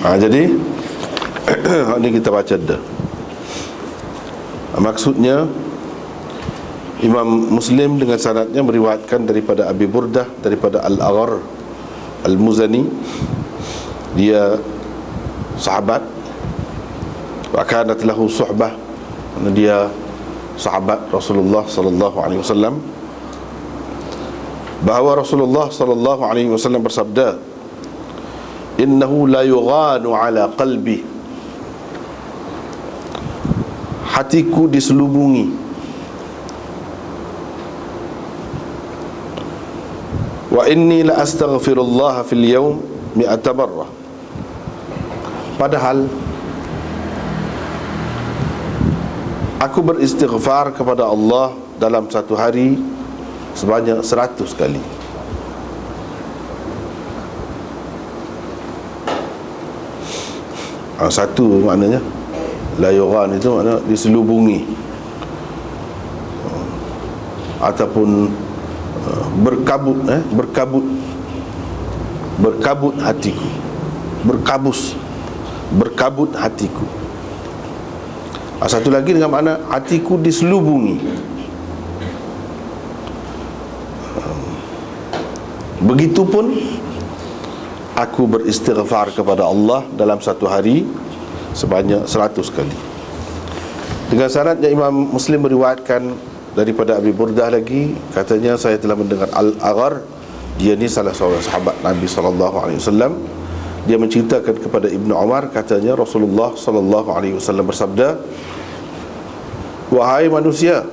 Jadi ini kita baca dah. Maksudnya Imam Muslim dengan sanadnya meriwayatkan daripada Abi Burdah, daripada Al-Aghar Al-Muzani, dia sahabat, wa kanat lahu suhbah, dia sahabat Rasulullah sallallahu alaihi wasallam, bahawa Rasulullah sallallahu alaihi wasallam bersabda, innahu la yughanu ala qalbi, hatiku diselubungi, wa inni la astaghfirullah fil yawm mi'ata marrah, padahal aku beristighfar kepada Allah dalam satu hari sebanyak 100 kali. Satu maknanya la yughan, itu makna diselubungi ataupun berkabut, berkabut hatiku, berkabut hatiku. Satu lagi dengan makna hatiku diselubungi. Begitupun aku beristighfar kepada Allah dalam satu hari sebanyak 100 kali. Dengan syaratnya Imam Muslim meriwayatkan daripada Abi Burdah lagi, katanya saya telah mendengar Al-Aghar, dia ni salah seorang sahabat Nabi SAW. Dia menceritakan kepada Ibnu Umar, katanya Rasulullah SAW bersabda, wahai manusia,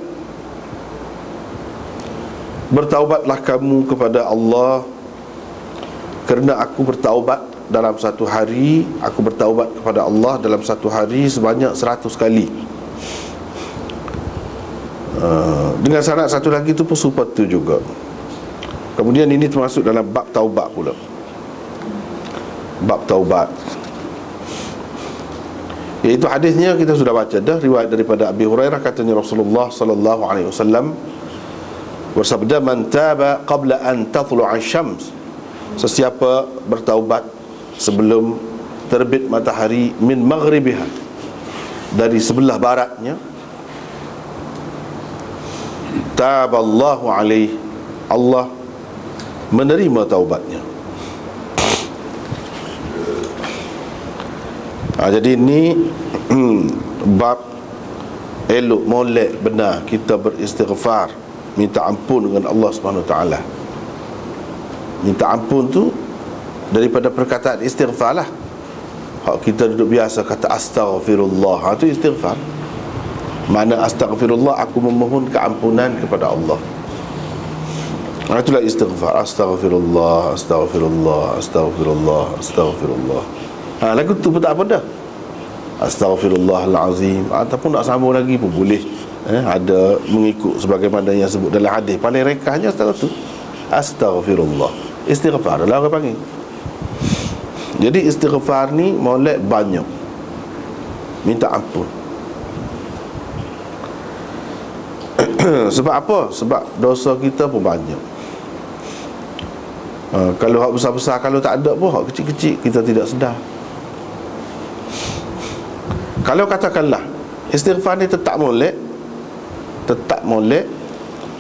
bertaubatlah kamu kepada Allah, kerana aku bertaubat dalam satu hari, aku bertaubat kepada Allah dalam satu hari sebanyak 100 kali. Dengan sanad satu lagi tu pun seperti itu juga. Kemudian ini termasuk dalam bab taubat pula. Bab taubat, iaitu hadisnya kita sudah baca dah, riwayat daripada Abi Hurairah, katanya Rasulullah sallallahu alaihi wasallam bersabda, man taba qabla an tatlu'a asy-syams, sesiapa bertaubat sebelum terbit matahari, min maghribiha, dari sebelah baratnya, taballahu alaihi, Allah menerima taubatnya. Jadi ini bab elok molek benar kita beristighfar, minta ampun dengan Allah Subhanahu Wa Taala. Minta ampun tu daripada perkataan istighfar lah. Hak kita duduk biasa kata astaghfirullah, itu istighfar. Mana astaghfirullah, aku memohon keampunan kepada Allah. Itulah istighfar. Astaghfirullah, astaghfirullah, astaghfirullah, astaghfirullah. Lagu tu pun tak apa dah, Astaghfirullahalazim, ataupun nak sambung lagi pun boleh. Ada mengikut sebagaimana yang sebut dalam hadis. Paling rekahnya setelah tu astaghfirullah, istighfar adalah orang panggil. Jadi istighfar ni molek banyak, minta ampun. Sebab apa? Sebab dosa kita pun banyak. Kalau hak besar-besar, kalau tak ada pun hak kecil-kecil kita tidak sedar. Kalau katakanlah istighfar ni tetap molek,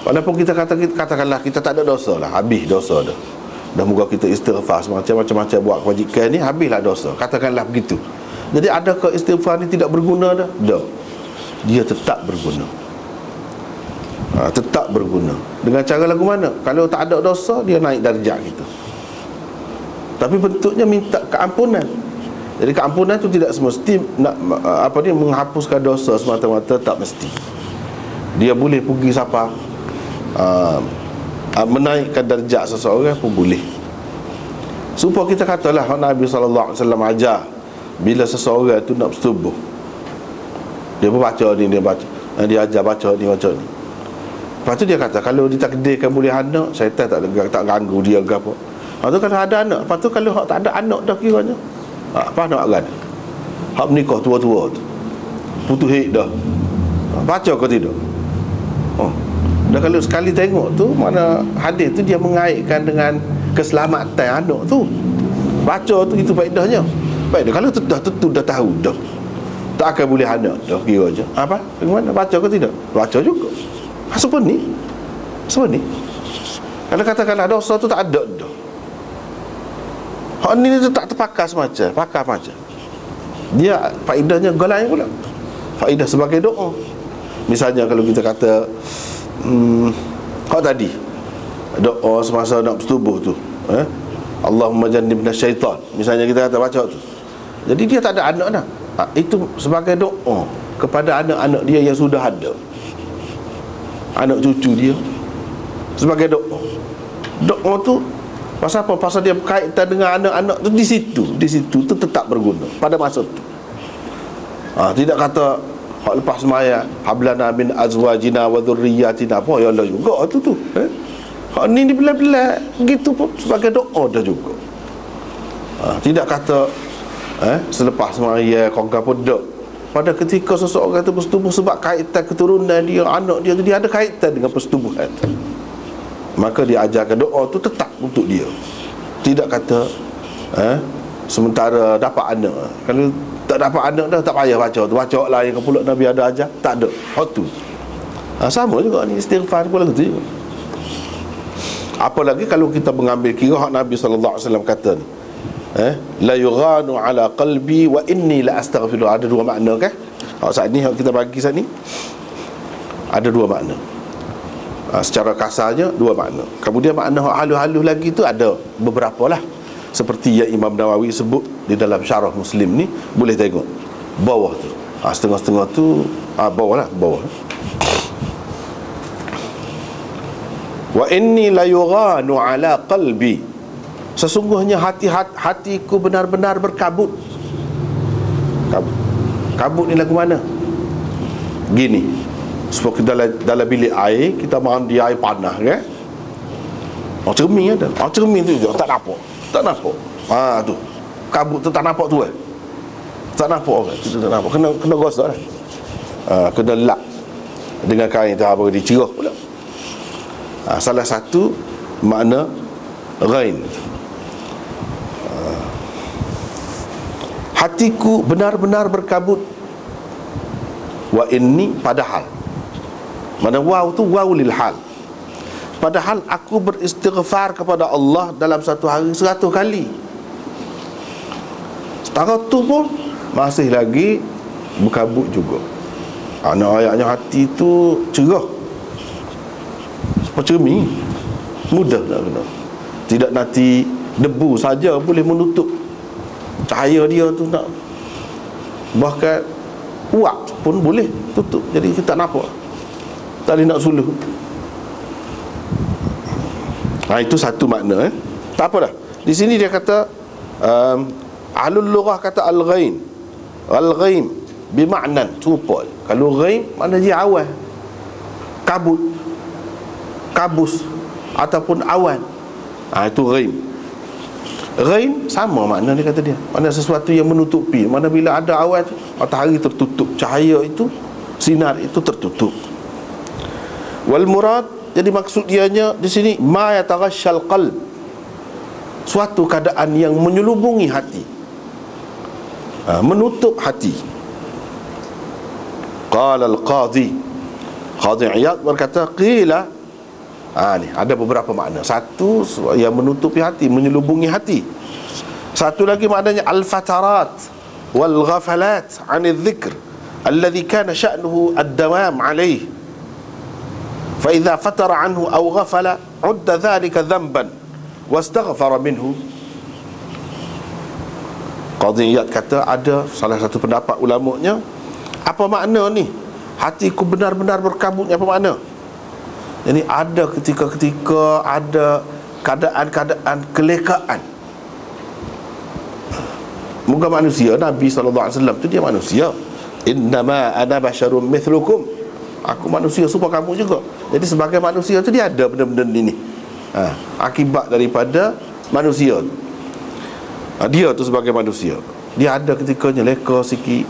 walaupun kita katakanlah kita tak ada dosa lah, habis dosa dah moga kita istighfar macam-macam buat kewajikan ni, habislah dosa, katakanlah begitu. Jadi adakah istighfar ni tidak berguna dah? Tak, dia tetap berguna. Tetap berguna. Dengan cara lagu mana? Kalau tak ada dosa, dia naik darjat kita, tapi bentuknya minta keampunan. Jadi keampunan tu tidak semesti nak menghapuskan dosa semata-mata, tak mesti. Dia boleh pergi siapa, menaikkan darjat seseorang pun boleh. Supaya kita katalah Nabi SAW ajar, bila seseorang tu nak bersetubuh, dia pun baca ni, dia ajar baca ni. Lepas tu dia kata, kalau ditakdirkan boleh anak, syaitan tak ganggu dia ke apa. Lepas tu kalau ada anak, lepas tu kalau tak ada anak dah kiranya, apa nak kan? Hak menikah tua-tua tu, putus hik dah, baca ke tidak? Dan kalau sekali tengok tu, mana hadis tu dia mengaitkan dengan keselamatan anak tu. Baca tu, itu faedahnya. Baik dah, kalau tentu dah tahu dah, tak akan boleh anak dah, kira je. Apa? Bagaimana? Baca ke tidak? Baca juga. Seperti ni. Kalau katakanlah dosa tu tak ada dah. Hak ni tu tak terpakai pakar macam. Dia faedahnya galanya pula. Faedah sebagai doa. Misalnya kalau kita kata hak tadi doa semasa nak bersetubuh tu, Allahumma jannibna syaitan, misalnya kita kata baca tu. Jadi dia tak ada anak dah. Itu sebagai doa kepada anak-anak dia yang sudah ada, anak cucu dia, sebagai doa. Doa tu pasal apa? Pasal dia berkaitan dengan anak-anak tu, di situ tu tetap berguna pada masa tu. Tidak kata hak lepas semaya hablana min azwajina wa dhurriyyatina, apa ya Allah juga tu. Hak ni belah-belah gitu pun sebagai doa dah juga. Tidak kata selepas semaya kau apa dak. Pada ketika seseorang itu bersetubuh sebab kaitan keturunan dia, anak dia tu, dia ada kaitan dengan persetubuhan, maka dia ajarkan doa tu tetap untuk dia. Tidak kata sementara dapat anak, kalau tak dapat anak dah tak payah baca tu, baca lah yang pula Nabi ada ajar. Tak ada hak tu. Sama juga ni istighfar pula tu juga. Apalagi kalau kita mengambil kira hak Nabi sallallahu alaihi wasallam kata ni, la yughanu ala qalbi wa inni la astaghfiru. Ada dua makna kan? Saat ni kita bagi saat ni ada dua makna. Secara kasarnya dua makna. Kemudian makna halus-halus lagi tu ada beberapa lah, seperti yang Imam Nawawi sebut di dalam syarah Muslim ni. Boleh tengok bawah tu, setengah-setengah tu, bawah. Wa inni la yughanu ala qalbi, sesungguhnya hatiku benar-benar berkabut. Kabut ni lagu mana? Gini, seperti dalam bilik air, kita mandi air panas kan? Cermin ada. Cermin tu tak nampak. Tu kabut tu tak nampak tu kan? Tak nampak kan? Tak nampak. Kena gosok lah. Kena lap dengan kain tu, apa dicerah pula. Salah satu makna ghain, hatiku benar-benar berkabut. Wa inni, padahal, mana waw tu waw lil hal, padahal aku beristighfar kepada Allah dalam satu hari 100 kali. Setara tu pun masih lagi berkabut juga. Ayatnya hati tu cerah seperti cermin, mudah nak kena. Tidak nanti debu saja boleh menutup cahaya dia tu, nak bahkan uap pun boleh tutup. Jadi kita tak nampak, tak boleh nak suluh. Itu satu makna. Tak apa dah. Di sini dia kata ahlul lughah kata al-ghain. Al-ghaim bermakna serupa. Kalau ghaim makna dia awan, kabut, kabus ataupun awan. Itu ghaim. Ghaim sama makna dia, kata dia, makna sesuatu yang menutupi. Mana bila ada awan, matahari tertutup, cahaya itu, sinar itu tertutup. Wal murad, jadi maksud dianya di sini ma yataghashal qalb, suatu keadaan yang menyelubungi hati, menutup hati. Qala al-qadhi Iyad berkata, qila, ni ada beberapa makna. Satu yang menutupi hati, menyelubungi hati. Satu lagi maknanya al-fatarat wal ghafalat 'anil dhikr alladhi kana sya'nuhu ad-dawam 'alayh, fa idza fatara 'anhu aw ghafala 'udda dhalika dhanban wastaghfara minhu. Qadhi Iyad kata ada salah satu pendapat ulamanya, apa makna ni hatiku benar-benar berkabutnya, apa makna? Jadi ada ketika-ketika ada keadaan-keadaan kelekaan. Muka manusia, Nabi SAW tu dia manusia. Innama ana basyarum mithlukum, aku manusia serupa kamu juga. Jadi sebagai manusia tu dia ada benda-benda ini, akibat daripada manusia. Dia tu sebagai manusia, dia ada ketikanya leka sikit,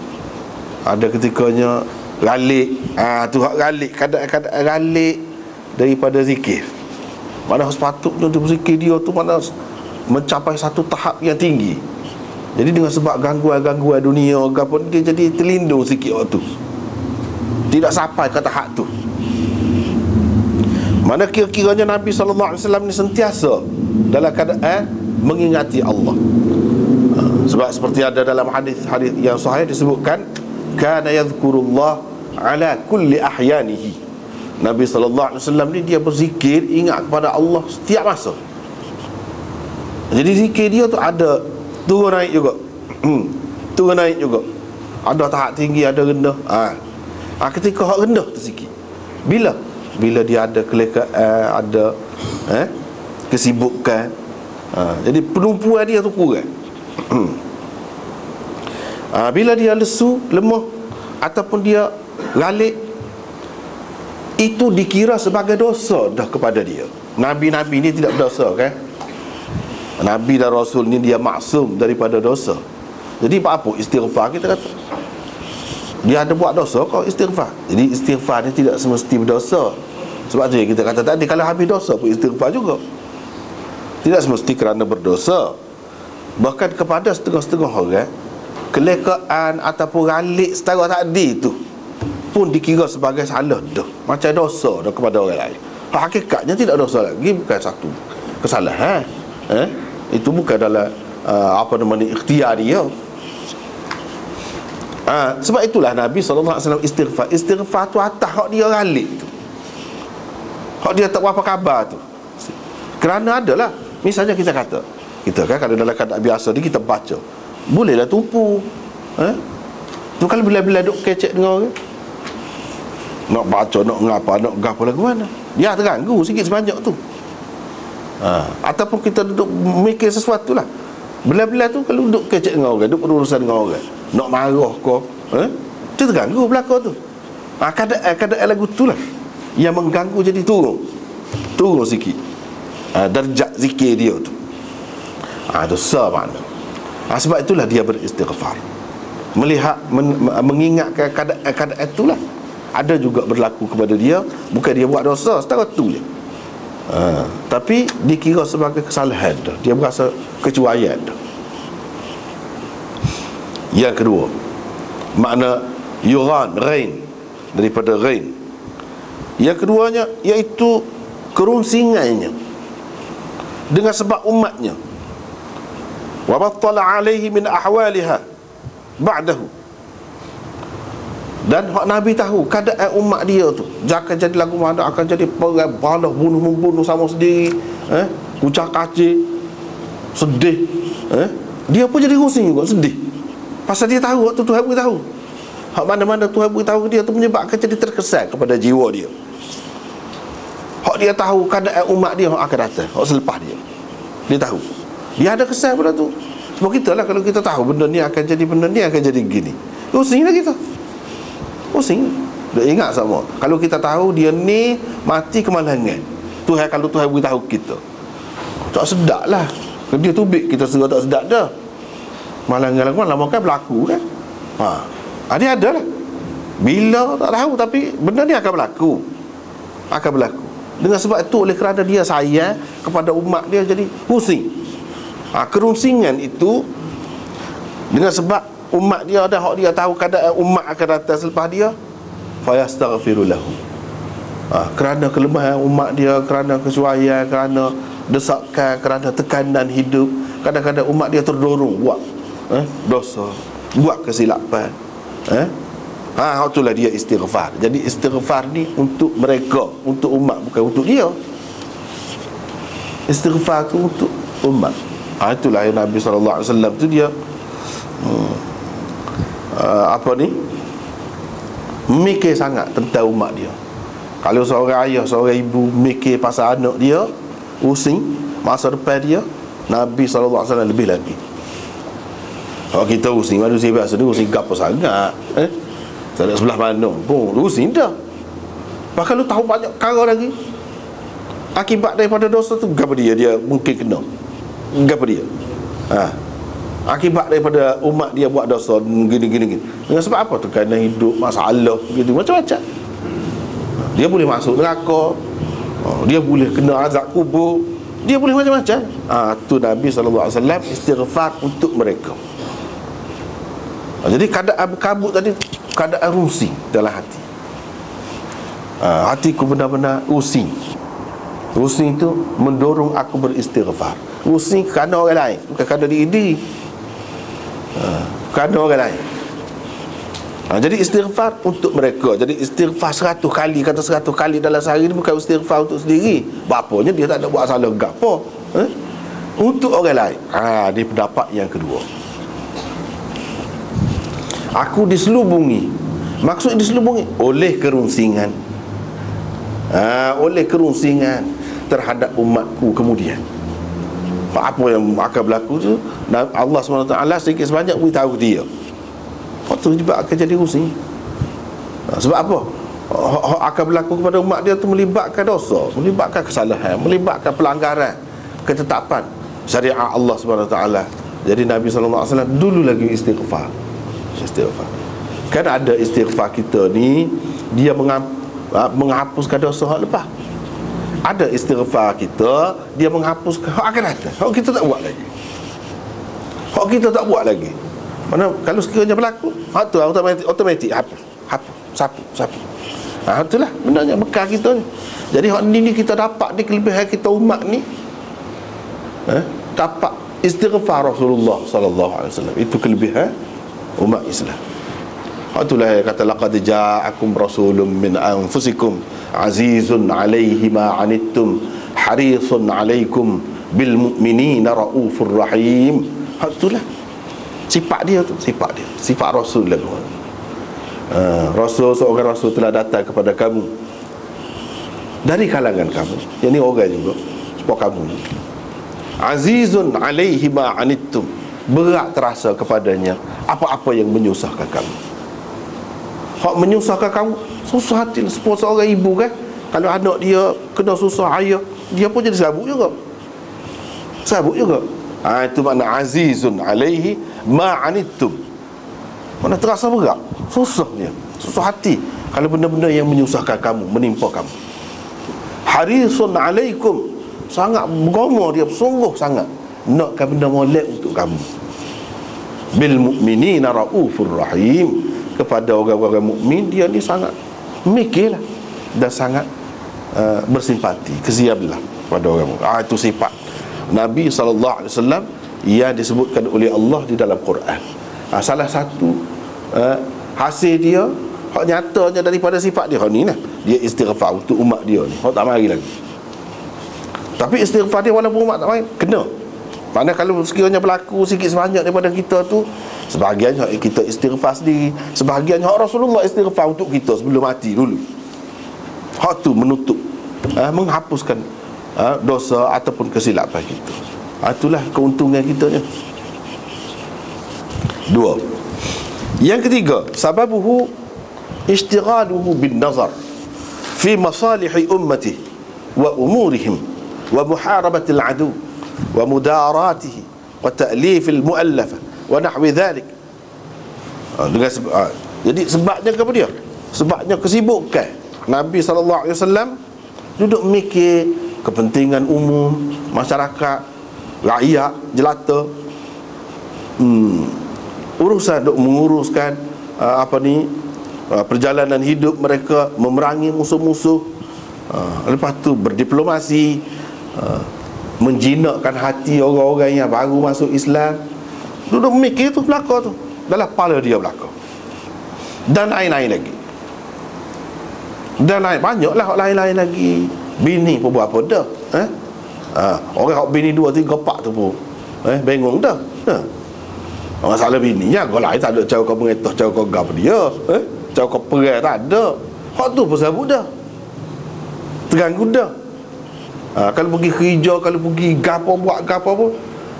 ada ketikanya galik. Tu hak galik, kadang-kadang galik daripada zikir. Mana sepatutnya dia berzikir, dia tu mana mencapai satu tahap yang tinggi. Jadi dengan sebab gangguan-gangguan dunia ke pun, dia jadi terlindung sikit waktu, tidak sampai ke tahap tu. Mana kira-kiranya Nabi SAW ni sentiasa dalam keadaan mengingati Allah. Sebab seperti ada dalam hadis yang sahih disebutkan, kana yadhkurullah ala kulli ahyanihi. Nabi SAW ni dia berzikir, ingat kepada Allah setiap masa. Jadi zikir dia tu ada turun naik juga. Turun naik juga. Ada tahap tinggi, ada rendah. Ketika hak rendah tu zikir. Bila dia ada kelekaan, ada kesibukan, jadi penumpuan dia tu kurang. Bila dia lesu, lemah, ataupun dia lalik, itu dikira sebagai dosa dah kepada dia. Nabi-nabi ni tidak berdosa kan? Nabi dan Rasul ni dia maksum daripada dosa. Jadi apa istighfar, kita kata dia ada buat dosa kau istighfar. Jadi istighfar ni tidak semesti berdosa. Sebab tu kita kata tadi, kalau habis dosa pun istighfar juga. Tidak semesti kerana berdosa. Bahkan kepada setengah-setengah orang, kelekaan ataupun ralik setara tadi tu pun dikira sebagai salah dah, macam dosa dah kepada orang lain. Hakikatnya tidak dosa lagi, bukan satu kesalahan. Itu bukan dalam ikhtiar dia. Sebab itulah Nabi SAW istighfar. Istighfar tu atas hak dia ralik tu, hak dia tak apa khabar tu. Kerana adalah, misalnya kita kata, kita kan kalau dalam keadaan biasa ni kita baca, bolehlah tumpu. Tu kalau bila-bila duk kecek dengan orang, nak baca, nak ngapa, nak gapo lagu mana, dia terganggu sikit sebanyak tu. Ataupun kita duduk mikir sesuatu lah, bila-bila tu kalau duduk kecek dengan orang, duduk berurusan dengan orang, nak marah kau, dia terganggu belakang tu. Keadaan lagu tu lah yang mengganggu, jadi turun sikit darjat zikir dia tu. Dosa mana. Sebab itulah dia beristighfar, melihat, mengingatkan keadaan itulah. Ada juga berlaku kepada dia, bukan dia buat dosa setara tu je, tapi dikira sebagai kesalahan dah. Dia berasa kecuaian dah. Yang kedua, makna yuran, rain, daripada rain. Yang keduanya iaitu kerunsingannya dengan sebab umatnya. Wa battala alaihi min ahwaliha ba'dahu. Dan hak Nabi tahu keadaan umat dia tu akan jadi lagu mana, akan jadi perang, balah, bunuh-membunuh sama sendiri, kucak kacir, sedih. Dia pun jadi rusing juga, sedih. Pasal dia tahu waktu Tuhan beritahu, hak mana-mana Tuhan beritahu dia tu menyebabkan jadi terkesan kepada jiwa dia. Hak dia tahu keadaan umat dia hak akan datang, hak selepas dia, dia tahu, dia ada kesan pada tu. Sebab kita lah, kalau kita tahu benda ni akan jadi, benda ni akan jadi gini, rusing lah kita, pusing. Dia ingat sama, kalau kita tahu dia ni mati kemalangan, Tuhan, kalau Tuhan beritahu kita, tak sedap lah. Dia tubik kita suruh tak sedap dah. Malangan lama kan berlaku kan. Dia ada lah. Bila tak tahu, tapi benda ni akan berlaku. Dengan sebab itu, oleh kerana dia sayang kepada umat dia, jadi pusing. Kerunsingan itu dengan sebab umat dia ada, hak dia tahu keadaan umat akan datang selepas dia, fayastaghfiru lahu. Kerana kelemahan umat dia, kerana kesuaian, kerana desakan, kerana tekanan hidup, kadang-kadang umat dia terdorong buat dosa, buat kesilapan. Itulah dia istighfar. Jadi istighfar ni untuk mereka, untuk umat, bukan untuk dia. Istighfar tu untuk umat. Itulah yang Nabi SAW tu dia mikir sangat tentang umat dia. Kalau seorang ayah, seorang ibu mikir pasal anak dia, pusing masa depan dia, Nabi SAW lebih lagi. Kalau kita pusing, manusia biasa ni pusing gapo sangat, tak ada sebelah mana pun pusing dah. Bahkan lu tahu banyak perkara lagi akibat daripada dosa tu, gapo dia mungkin kena, gapo dia akibat daripada umat dia buat dosa gini. Dengan sebab apa? Tekanan hidup, masalah begitu, macam-macam. Dia boleh masuk neraka, dia boleh kena azab kubur, dia boleh macam-macam. Tu Nabi SAW istighfar untuk mereka. Jadi keadaan berkabut tadi, keadaan rusing dalam hati. Hatiku benar-benar rusing. Rusing itu mendorong aku beristighfar. Rusing kerana orang lain, bukan kerana diri. Kerana orang lain. Jadi istighfar untuk mereka. Jadi istighfar 100 kali, kata 100 kali dalam sehari ni bukan istighfar untuk sendiri. Bapanya dia tak ada buat salah gapo. Untuk orang lain. Dia pendapat yang kedua. Aku diselubungi. Maksud diselubungi oleh kerunsingan. Oleh kerunsingan terhadap umatku kemudian. Apa yang akan berlaku tu, Allah SWT sedikit sebanyak beritahu dia. Waktu juga akan jadi rusing. Sebab apa? Akan berlaku kepada umat dia tu melibatkan dosa, melibatkan kesalahan, melibatkan pelanggaran ketetapan syariat Allah SWT. Jadi Nabi SAW dulu lagi istighfar. Kan ada istighfar kita ni, dia menghapuskan dosa hak lepas. Ada istighfar kita, dia menghapuskan hak akan datang. Hak kita tak buat lagi. Hak kita tak buat lagi. Mana kalau sekiranya berlaku, hak tu automatik hapus, sapu. Itulah benarnya bekal kita ni. Jadi hak ni kita dapat di kelebihan kita umat ni. Dapat istighfar Rasulullah sallallahu alaihi wasallam. Itu kelebihan umat Islam. Itulah kata laqad ja'akum rasulun min anfusikum azizun 'alaihi ma 'anittum harisun 'alaikum bil mu'minina raufur rahim. Itulah sifat dia tu, sifat Rasul lah. Rasul, seorang Rasul telah datang kepada kamu dari kalangan kamu, yang ni orang juga sebab kamu azizun 'alaihi ma 'anittum, berat terasa kepadanya apa-apa yang menyusahkan kamu. Hak menyusahkan kamu, susah hati. Seorang ibu kan, kalau anak dia kena susah ayah, dia pun jadi sabuk juga. Itu makna azizun alaihi ma'anittum. Mana terasa berat, susahnya, susah hati kalau benda-benda yang menyusahkan kamu, menimpa kamu. Harisun alaikum, sangat bergoma dia, sungguh sangat nakkan benda molek untuk kamu. Bil mu'minina raufur rahim, kepada orang-orang mukmin dia ni sangat mikirlah dan sangat bersimpati, kesiaplah pada orang. Itu sifat Nabi sallallahu alaihi wasallam yang disebutkan oleh Allah di dalam Quran. Salah satu hasil dia, hak nyatanya daripada sifat dia ni lah, dia istighfar untuk umat dia ni. Hak tak mari lagi. Tapi istighfar dia walaupun umat tak mari, kena. Mana kalau sekiranya berlaku sikit sebanyak daripada kita tu, sebahagian hak kita istighfar sendiri, sebahagian hak Rasulullah istighfar untuk kita sebelum mati dulu. Hak tu menutup, menghapuskan dosa ataupun kesilapan kita. Itulah keuntungan kita ni. 2. Yang ketiga, sababuhu ishtighaluhu bin nazar fi masalihi ummati wa umurihim wa muharabatil adu wa mudaratihi wa ta'lifil mu'allafa wa nahwi dhalik. Jadi sebabnya kepada dia, sebabnya kesibukan Nabi SAW duduk mikir kepentingan umum masyarakat, rakyat jelata, urusan duk menguruskan perjalanan hidup mereka, memerangi musuh-musuh, lepas tu berdiplomasi, menjinakkan hati orang-orang yang baru masuk Islam. Duduk mikir tu belaka tu, dalam kepala dia belaka. Dan lain-lain lagi. Dan banyaklah lain-lain lagi. Bini pun buat apa dah, orang hak bini 2, 3, 4 tu pun bingung dah. Masalah bini ya, kalau lain tak ada cara kau mengetah, cara kau gap dia, cara kau perai tak ada. Hak tu pun sabut dah, terganggu dah. Kalau pergi kerja, kalau pergi gapo, buat gapo pun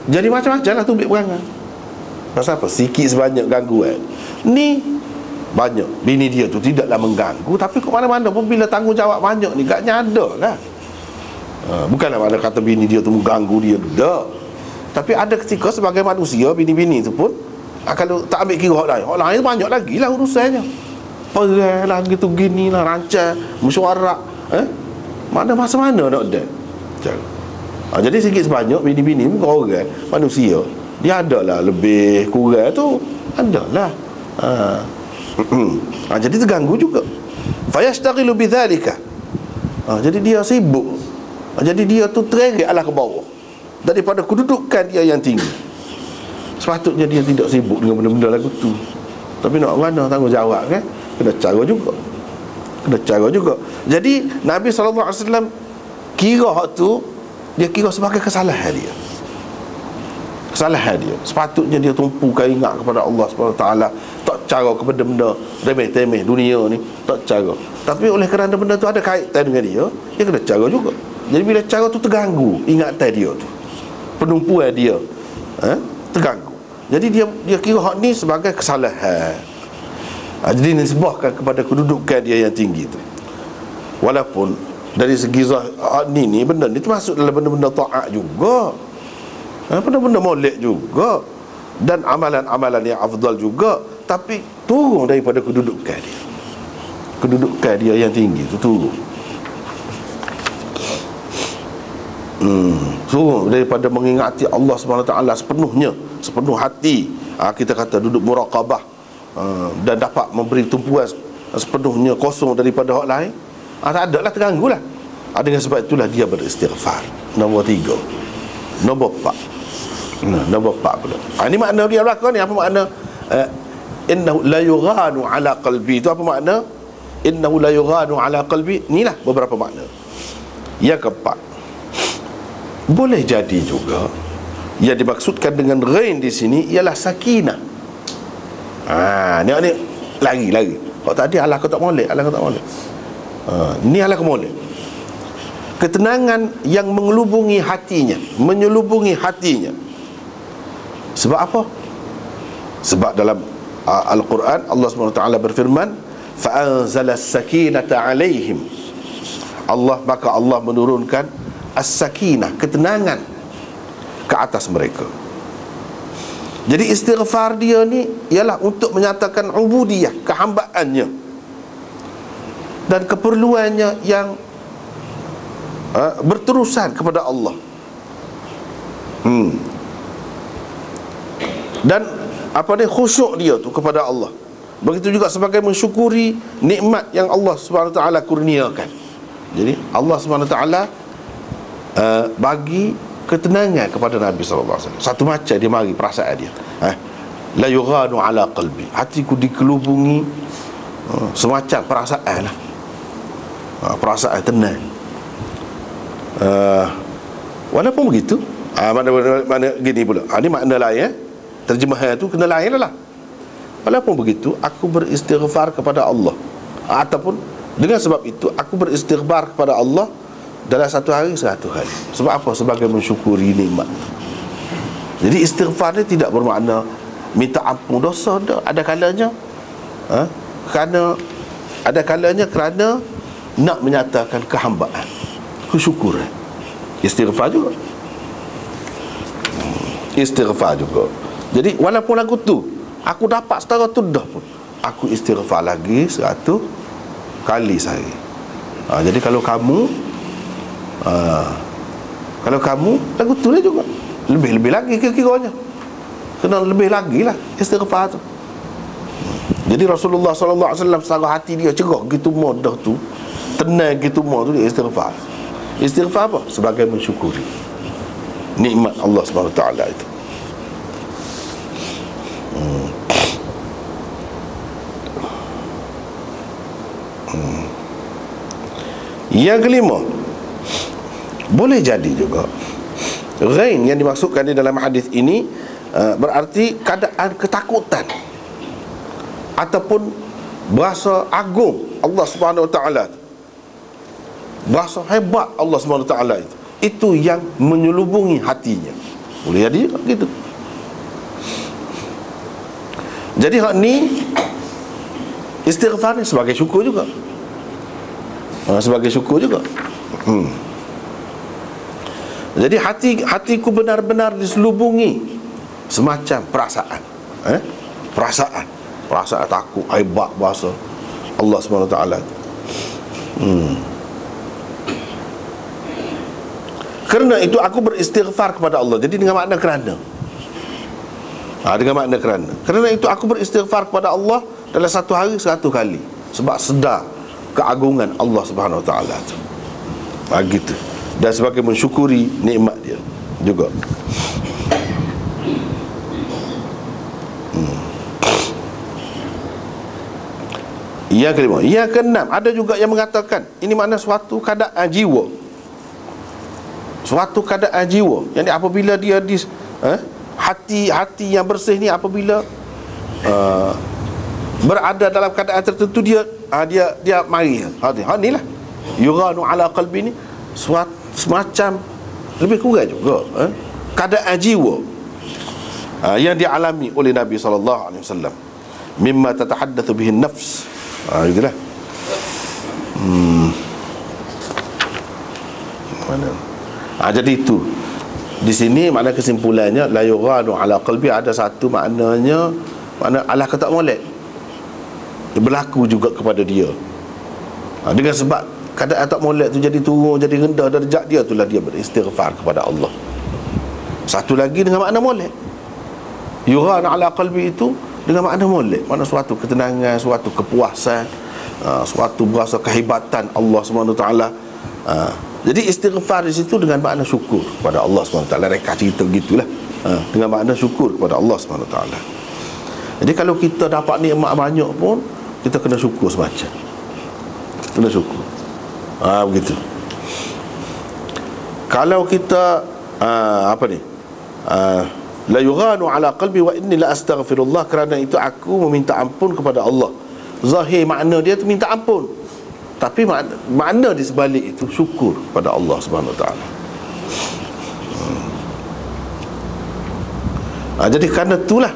jadi macam-macam lah tu ambil perangai. Pasal apa? Sikit sebanyak gangguan ni banyak. Bini dia tu tidaklah mengganggu, tapi ke mana-mana pun bila tanggungjawab banyak ni agaknya ada lah. Bukanlah mana kata bini dia tu mengganggu dia, dah. Tapi ada ketika sebagai manusia, bini-bini tu pun kalau tak ambil kira orang lain banyak lagi lah urusannya. Perai lah gitu gini lah, rancang, mesyuarat, mana masa mana nak ada. Jadi sikit sebanyak bini-bini orang manusia, dia ada lah lebih kurang tu, ada lah. Jadi terganggu juga. Fayashtaghilu bidzalika. Jadi dia sibuk. Jadi dia tu terengek alah ke bawah daripada kedudukan dia yang tinggi. Sepatutnya dia tidak sibuk dengan benda-benda lagu tu. Tapi nak mana tanggungjawab kan? Kena cara juga. Jadi Nabi SAW kira hak tu, dia kira sebagai kesalahan dia. Sepatutnya dia tumpukan ingat kepada Allah SWT, tak cara kepada benda remeh-temeh dunia ni, tak cara. Tapi oleh kerana benda tu ada kaitan dengan dia kena cara juga. Jadi bila cara tu terganggu ingatan dia tu, penumpuan dia terganggu. Jadi dia kira hak ni sebagai kesalahan. Jadi nisbahkan kepada kedudukan dia yang tinggi tu. Walaupun dari segi ni benda ni termasuk dalam benda-benda taat juga, benda-benda molek juga, dan amalan-amalan yang afdal juga, tapi turun daripada kedudukan dia yang tinggi tu, turun daripada mengingati Allah SWT sepenuh hati. Kita kata duduk muraqabah, dan dapat memberi tumpuan sepenuhnya, kosong daripada hak lain. Tak ada lah, terganggu lah. Dengan sebab itulah dia beristighfar. Nombor 3. Nombor 4 pula. Ini makna dia belakang ni. Apa makna innahu la yughanu ala qalbi? Itu apa makna innahu la yughanu ala qalbi? Inilah beberapa makna. Yang keempat, boleh jadi juga yang dimaksudkan dengan ghain di sini ialah sakinah. Ni lari. Kalau tadi alah kau tak molek. Ni alah kau molek. Ketenangan yang mengelubungi hatinya, menyelubungi hatinya. Sebab apa? Sebab dalam Al-Quran Allah SWT berfirman, fa'anzala as-sakinata 'alaihim. Maka Allah menurunkan as-sakinah, ketenangan ke atas mereka. Jadi istighfar dia ni ialah untuk menyatakan ubudiyah, kehambaannya dan keperluannya yang berterusan kepada Allah. Dan khusyuk dia tu kepada Allah. Begitu juga sebagai mensyukuri nikmat yang Allah SWT kurniakan. Jadi Allah SWT bagi ketenangan kepada Nabi SAW. Satu macam dia mari perasaan dia, la yughanu ala qalbi, hatiku dikelubungi semacam perasaan lah, perasaan tenang. Walaupun begitu, mana gini pula, ini makna lain, terjemahan tu kena lain lah. Walaupun begitu, aku beristighfar kepada Allah, ataupun dengan sebab itu aku beristighfar kepada Allah dalam satu hari 100 hari. Sebab apa? Sebagai mensyukuri nikmat. Jadi istighfar ni tidak bermakna minta ampun dosa dah. Ada kalanya kerana nak menyatakan kehambaan, kesyukuran. Istighfar juga. Jadi walaupun lagu tu aku dapat setara tu dah pun, aku istighfar lagi 100 kali sehari. Jadi kalau kamu lagu tu lah juga, lebih lagi kira-kiranya, kena lebih lagi lah istighfar tu. Jadi Rasulullah SAW secara hati dia cerah gitu mudah tu, tenang gitu mudah tu, dia istighfar. Istighfar apa? Sebagai mensyukuri nikmat Allah SWT itu. Yang kelima, boleh jadi juga ghain yang dimaksudkan di dalam hadis ini berarti keadaan ketakutan ataupun berasa agung Allah Subhanahu Wa Taala, berasa hebat Allah Subhanahu Wa Taala itu yang menyelubungi hatinya. Boleh jadi juga gitu. Jadi hak ni istighfar ni sebagai syukur juga. Jadi hatiku benar-benar diselubungi semacam perasaan, perasaan takut hebat bahasa Allah SWT. Kerana itu aku beristighfar kepada Allah. Jadi dengan makna kerana Dengan makna kerana itu aku beristighfar kepada Allah dalam satu hari 100 kali, sebab sedar keagungan Allah Subhanahu Wa Taala tu. Gitu. Dan sebagai mensyukuri nikmat dia juga. Yang kelima. Yang keenam, ada juga yang mengatakan ini makna suatu keadaan jiwa. Suatu keadaan jiwa. Yang apabila dia hati yang bersih ni apabila berada dalam keadaan tertentu, dia mari. Inilah yughanu ala qalbi ni suatu semacam lebih kurang juga keadaan jiwa yang dialami oleh Nabi sallallahu alaihi wasallam, mimma tatahaddatsu bihi an-nafs. Itulah. Mana? Jadi itu di sini makna kesimpulannya la yughanu ala qalbi, ada satu maknanya makna Allah kata molek berlaku juga kepada dia. Dengan sebab keadaan tak molek tu jadi turun, jadi rendah darjat dia, itulah dia beristighfar kepada Allah. Satu lagi dengan makna molek, yughanu ala qalbi itu dengan makna molek, makna suatu ketenangan, suatu kepuasan, suatu berasa kehebatan Allah SWT. Jadi istighfar di situ dengan makna syukur kepada Allah SWT. Mereka cerita begitulah, dengan makna syukur kepada Allah SWT. Jadi kalau kita dapat nikmat banyak pun, kita kena syukur semacam, kena syukur. Begitu. Kalau kita la yughanu ala qalbi wa inni la astaghfirullah, kerana itu aku meminta ampun kepada Allah. Zahir makna dia tu minta ampun, tapi makna di sebalik itu syukur pada Allah Subhanahu Wa Taala. Jadi kerana itulah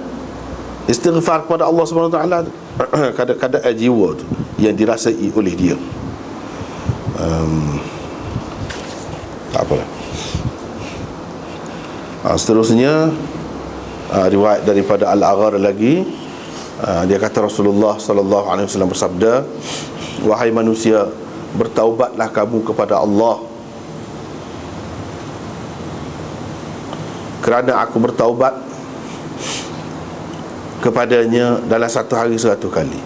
istighfar kepada Allah Subhanahu Wa Taala kadang-kadang jiwa tu yang dirasai oleh dia. Tak apalah. Seterusnya riwayat daripada Al-Aghar lagi, dia kata Rasulullah sallallahu alaihi wasallam bersabda, wahai manusia, bertaubatlah kamu kepada Allah, kerana aku bertaubat kepadanya dalam satu hari 100 kali.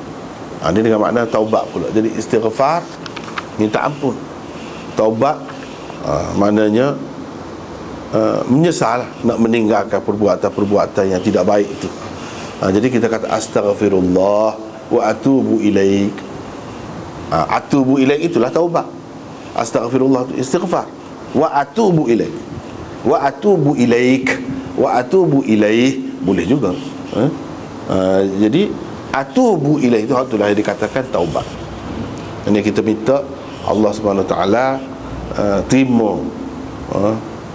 Ini dengan makna taubat pula. Jadi istighfar, minta ampun. Taubat maknanya menyesal, nak meninggalkan perbuatan-perbuatan yang tidak baik itu. Jadi kita kata astaghfirullah wa atubu ilaik. Atubu ilaik itulah taubat. Astaghfirullah itu istighfar. Wa atubu ilaik. Wa atubu ilaik. Wa atubu ilaih boleh juga. Jadi atubu ilaik itu itulah yang dikatakan taubat. Ini kita minta Allah Subhanahu Wa Taala terima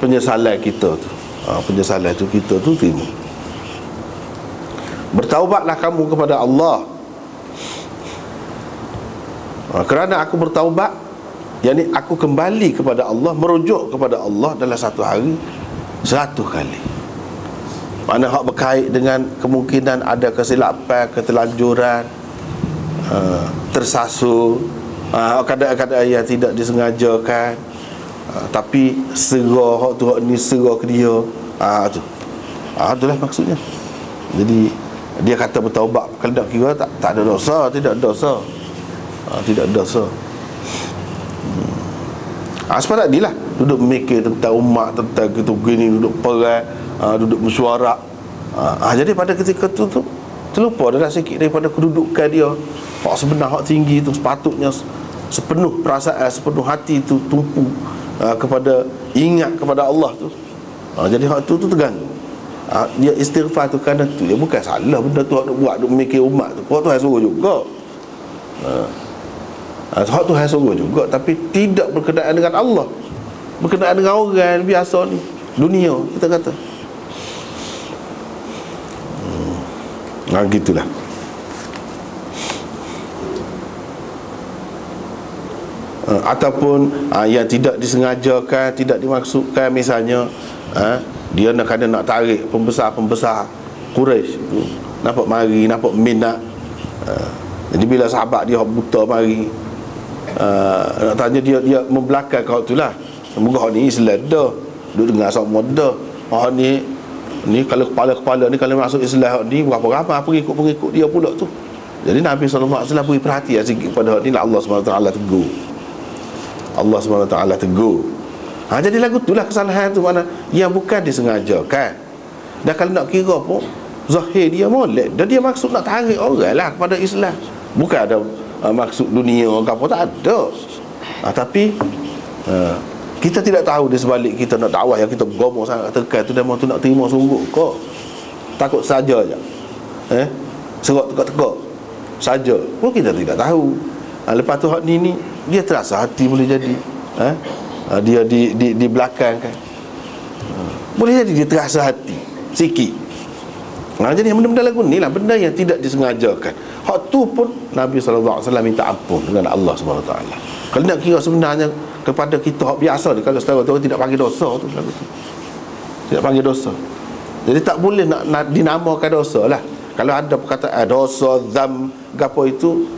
penyesalan kita tu. Penyesalan tu kita tu terima. Bertaubatlah kamu kepada Allah, kerana aku bertaubat, yakni aku kembali kepada Allah, merujuk kepada Allah dalam satu hari 100 kali. Mana hak berkait dengan kemungkinan ada kesilapan, keterlanjuran, tersasar, kadang-kadang yang tidak disengajakan, tapi serah hak tu, hak ni serah ke dia. Itulah maksudnya. Jadi dia kata bertaubat, kalau tak kira tak ada dosa, tidak ada dosa. Tidak ada dosa. Sebab tadi lah duduk memikir tentang umat, tentang gitu gini, duduk perang, duduk mesyuarat. Jadi pada ketika tu terlupa dah sikit daripada kedudukan dia. Hak sebenar, hak tinggi tu sepatutnya sepenuh perasaan, sepenuh hati tu tumpu kepada, ingat kepada Allah tu. Jadi hak tu terganggu. Dia istighfar tu kerana tu, dia bukan salah benda tu hak nak buat, duk memikir umat tu. Hak tu hak suruh juga. Hak tu hak suruh juga, tapi tidak berkenaan dengan Allah, berkenaan dengan orang biasa ni, dunia kita kata. Gitulah. Ataupun yang tidak disengajakan, tidak dimaksudkan, misalnya dia nak tarik pembesar-pembesar Quraisy tu, nampak mari, nampak minat. Jadi bila sahabat dia buta mari, nak tanya dia membelakang kau tu lah. Semoga hak ni Islam dah, duduk dengar sama dah. Hak ni Ni kalau kepala-kepala ni kalau masuk Islam ni berapa ramai pengikut-pengikut dia pula tu. Jadi Nabi SAW beri perhatian sikit pada ni lah, Allah SWT tegur. Allah SWT tegur. Jadi lagu tu lah kesalahan tu, mana yang bukan disengajakan. Dan kalau nak kira pun zahir dia molek, dan dia maksud nak tarik orang lah kepada Islam. Bukan ada maksud dunia ke apa, tak ada. Tapi kita tidak tahu di sebalik kita nak dakwah yang kita gomong sangat tekan tu, demo tu nak terima sungguh ke? Takut saja je. Serok tegak-tegak saja pun kita tidak tahu. Lepas tu hak ni dia terasa hati boleh jadi. Dia di belakang kan. Boleh jadi dia terasa hati sikit. Jadi benda-benda lagu ni lah benda yang tidak disengajakan. Hak tu pun Nabi SAW minta ampun dengan Allah SWT. Kalau nak kira sebenarnya kepada kita hak biasa ni, kalau setara tu tidak panggil dosa tu lagu tu. Tidak panggil dosa. Jadi tak boleh nak dinamakan dosa lah. Kalau ada perkataan dosa, zam, gapo itu,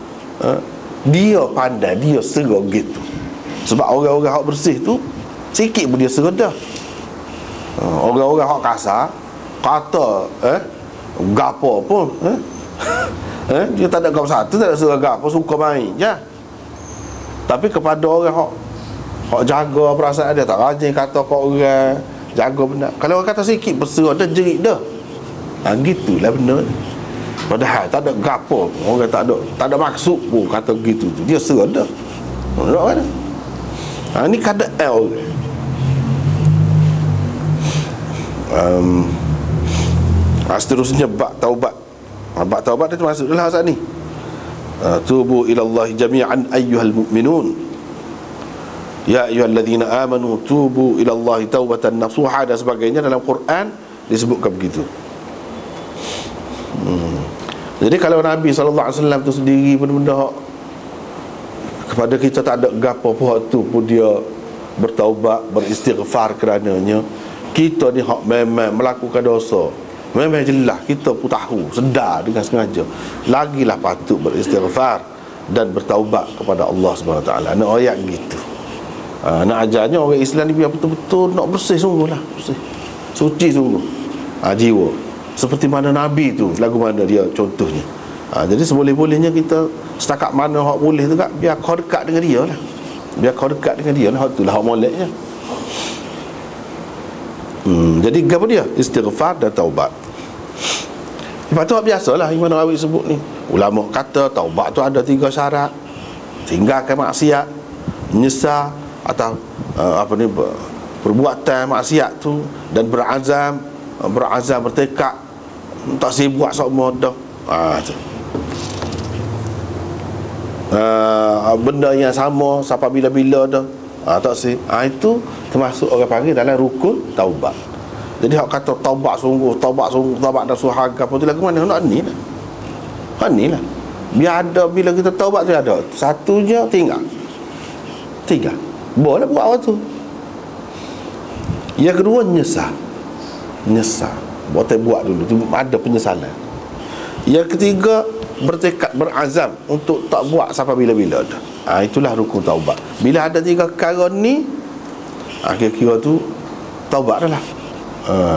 dia pandai, dia serah gitu. Sebab orang-orang hak bersih tu sikit pun dia serah dah. Orang-orang hak kasar kata gapo pun dia tak ada gapo satu, tak ada serah gapo, suka main je. Tapi kepada orang hak jaga perasaan dia, tak rajin kata kat orang, jaga benda. Kalau orang kata sikit berserah dah, jerit dah. Gitulah benda. Padahal tak ada gapo, orang tak ada maksud pun kata gitu tu, dia serah dah. Nak mana? Ni keadaan orang. Seterusnya bab taubat. Bab taubat dia termasuk dalam saat ni. Tubu ilallahi jami'an ayyuhal mu'minun. Ya ayyuhalladzina amanu tubu ilallahi taubatan nasuha dan sebagainya. Dalam Quran disebutkan begitu. Jadi kalau Nabi SAW tu sendiri benda-benda kepada kita tak ada gapo pun, tu pun dia bertaubat, beristighfar kerananya. Kita ni hak memang melakukan dosa, memang jelas kita pun tahu, sedar dengan sengaja, lagilah patut beristighfar dan bertaubat kepada Allah SWT. Nak ayat gitu. Nak ajarnya orang Islam ni biar betul-betul nak bersih sungguh lah, bersih, suci sungguh jiwa. Seperti mana Nabi tu, lagu mana dia contohnya. Jadi seboleh-bolehnya kita setakat mana hak boleh tu kak, biar kau dekat dengan dia lah. Biar kau dekat dengan dia lah. Hak tu lah hak moleknya. Jadi apa dia? Istighfar dan taubat. Lepas tu hak biasalah Imam Nawawi sebut ni. Ulama kata taubat tu ada 3 syarat. Tinggalkan maksiat, menyesal atau perbuatan maksiat tu, dan berazam bertekad tak sibuk semua dah. Benda yang sama sampai bila-bila dah. Tak sih. Itu termasuk orang panggil dalam rukun taubat. Jadi hak kata taubat sungguh, taubat dan suhaga apa tu lagu mana? Nak ni lah. Ni lah. Biar ada bila kita taubat tu ada. Satunya tinggal. Boleh buat waktu. Yang kedua nyesal. Buat dulu tu ada penyesalan. Yang ketiga bertekad, berazam untuk tak buat sampai bila-bila dah. Itulah rukun taubat. Bila ada 3 perkara ni, kira-kira tu taubat dah lah.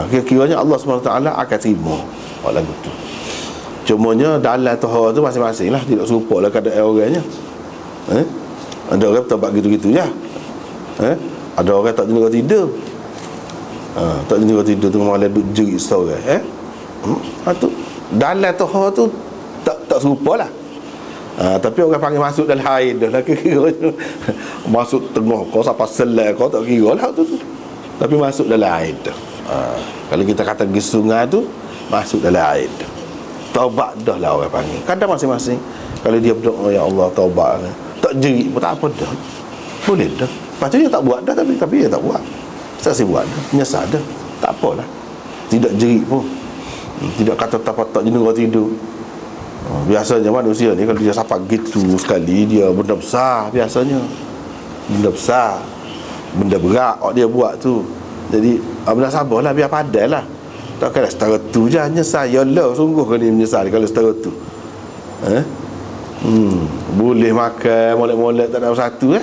Kira-kiranya Allah SWT akan terima lagu tu. Cumanya dalam tohar tu masing-masing lah, tidak serupa lah keadaan orangnya. Ada orang taubat gitu-gitu je. Ada orang tak jenis tidur. Tak jenis tidur tu malah duduk jerit seorang. Tu dalam tohar tu tak serupa lah. Tapi orang panggil masuk dalam air dah lah, kira masuk tengah kau sampai selai kau tak kira lah tu. Tapi masuk dalam air dah. Kalau kita kata pergi sungai tu, masuk dalam air dah. Taubat dah lah orang panggil. Kadang masing-masing kalau dia berdoa ya Allah taubat, tak jerit pun tak apa dah, boleh dah. Lepas tu dia tak buat dah, tapi dia tak buat, saksi buat dah, menyesal dah, tak apalah. Tidak jerit pun, tidak kata tak jenis orang tidur. Biasanya manusia ni kalau dia sampai gitu sekali, dia benda besar biasanya. Benda besar, benda berat dia buat tu. Jadi benda sabarlah, biar padai lah. Takkanlah setara tu je menyesal. Ya Allah, sungguh kan dia menyesal kalau setara tu. Boleh makan molek-molek tak ada satu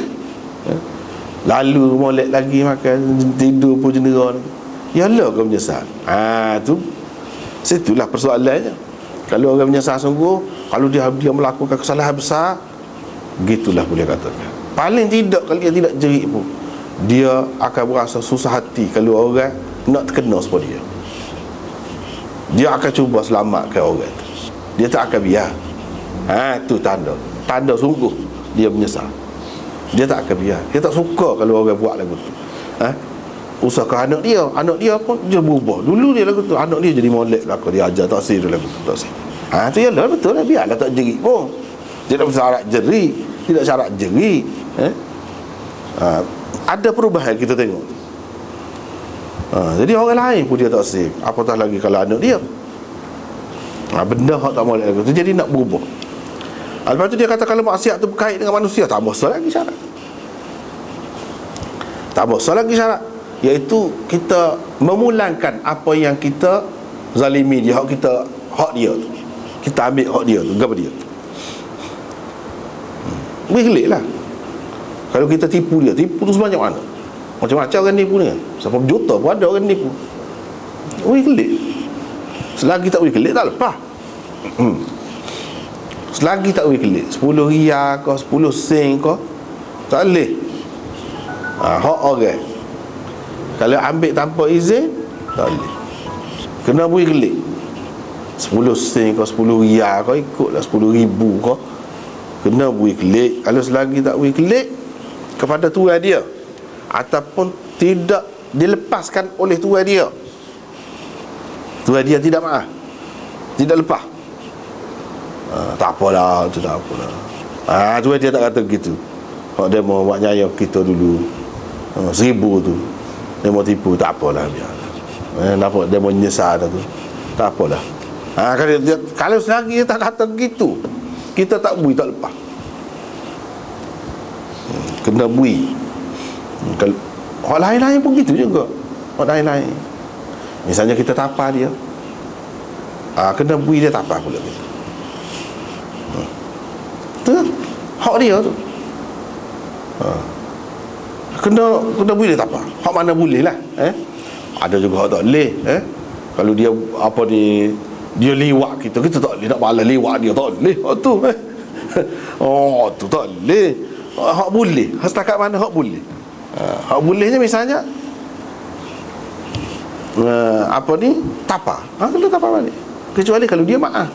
lalu molek lagi makan, tidur pun jendera. Yalah orang menyesal. Tu situlah persoalannya. Kalau orang menyesal sungguh, kalau dia melakukan kesalahan besar, gitulah boleh katakan. Paling tidak kalau dia tidak jerit pun, dia akan berasa susah hati kalau orang nak terkena sebab dia. Dia akan cuba selamatkan orang tu. Dia tak akan biar. Tu tanda sungguh dia menyesal. Dia tak akan biar. Dia tak suka kalau orang buat lagu tu. Usahakan anak dia pun dia berubah. Dulu dia lagu tu, anak dia jadi molek belakang, dia ajar taksir dia lagu tu, taksir. Tu yalah betul lah, biarlah tak jerit pun. Tidak syarat jerit, tidak syarat jerit. Ada perubahan kita tengok. Jadi orang lain pun dia taksir, apatah lagi kalau anak dia. Benda hak tak molek lagu tu, jadi nak berubah. Lepas tu dia kata kalau maksiat tu berkait dengan manusia, tak besar lagi syarat. Tak besar lagi syarat, iaitu kita memulangkan apa yang kita zalimi dia, hak dia tu. Kita ambil hak dia tu, gapo dia. Begitu lah. Kalau kita tipu dia, tipu tu sebanyak mana? Macam-macam orang nipu ni. Sampai juta pun ada orang nipu. Begitu. Selagi tak begitu tak lepas. Selagi tak begitu, 10 riyal ke 10 sen ke, tak boleh. Hak orang. Kalau ambil tanpa izin, tak boleh. Kena beri kelik. 10 sen ke 10 riyal ke, ikutlah 10,000 ke, kena beri kelik. Kalau selagi tak beri kelik kepada tuan dia, ataupun tidak dilepaskan oleh tuan dia tidak maaf, tidak lepas, tak apalah, tu tak apalah. Tuan dia tak kata begitu. Hak dia mau buat nyayang kita dulu 1,000 tu, dia mau tipu, tak apalah, biarlah. Nampak dia mau nyesal tu, tak apalah. Kalau selagi dia tak kata gitu, kita tak bui, tak lepas. Kena bui. Orang lain-lain pun gitu juga. Orang lain-lain, misalnya kita tapar dia, kena bui dia tapar pula kita. Tu hak dia tu. Kena bui dia tapar. Hak mana boleh lah. Ada juga hak tak boleh. Kalau dia dia liwat kita tak boleh nak balas liwat dia, tak boleh. Tu tu tak boleh. Hak boleh. Setakat mana hak boleh? Hak bolehnya misalnya tapar. Kena tapar balik. Kecuali kalau dia maaf.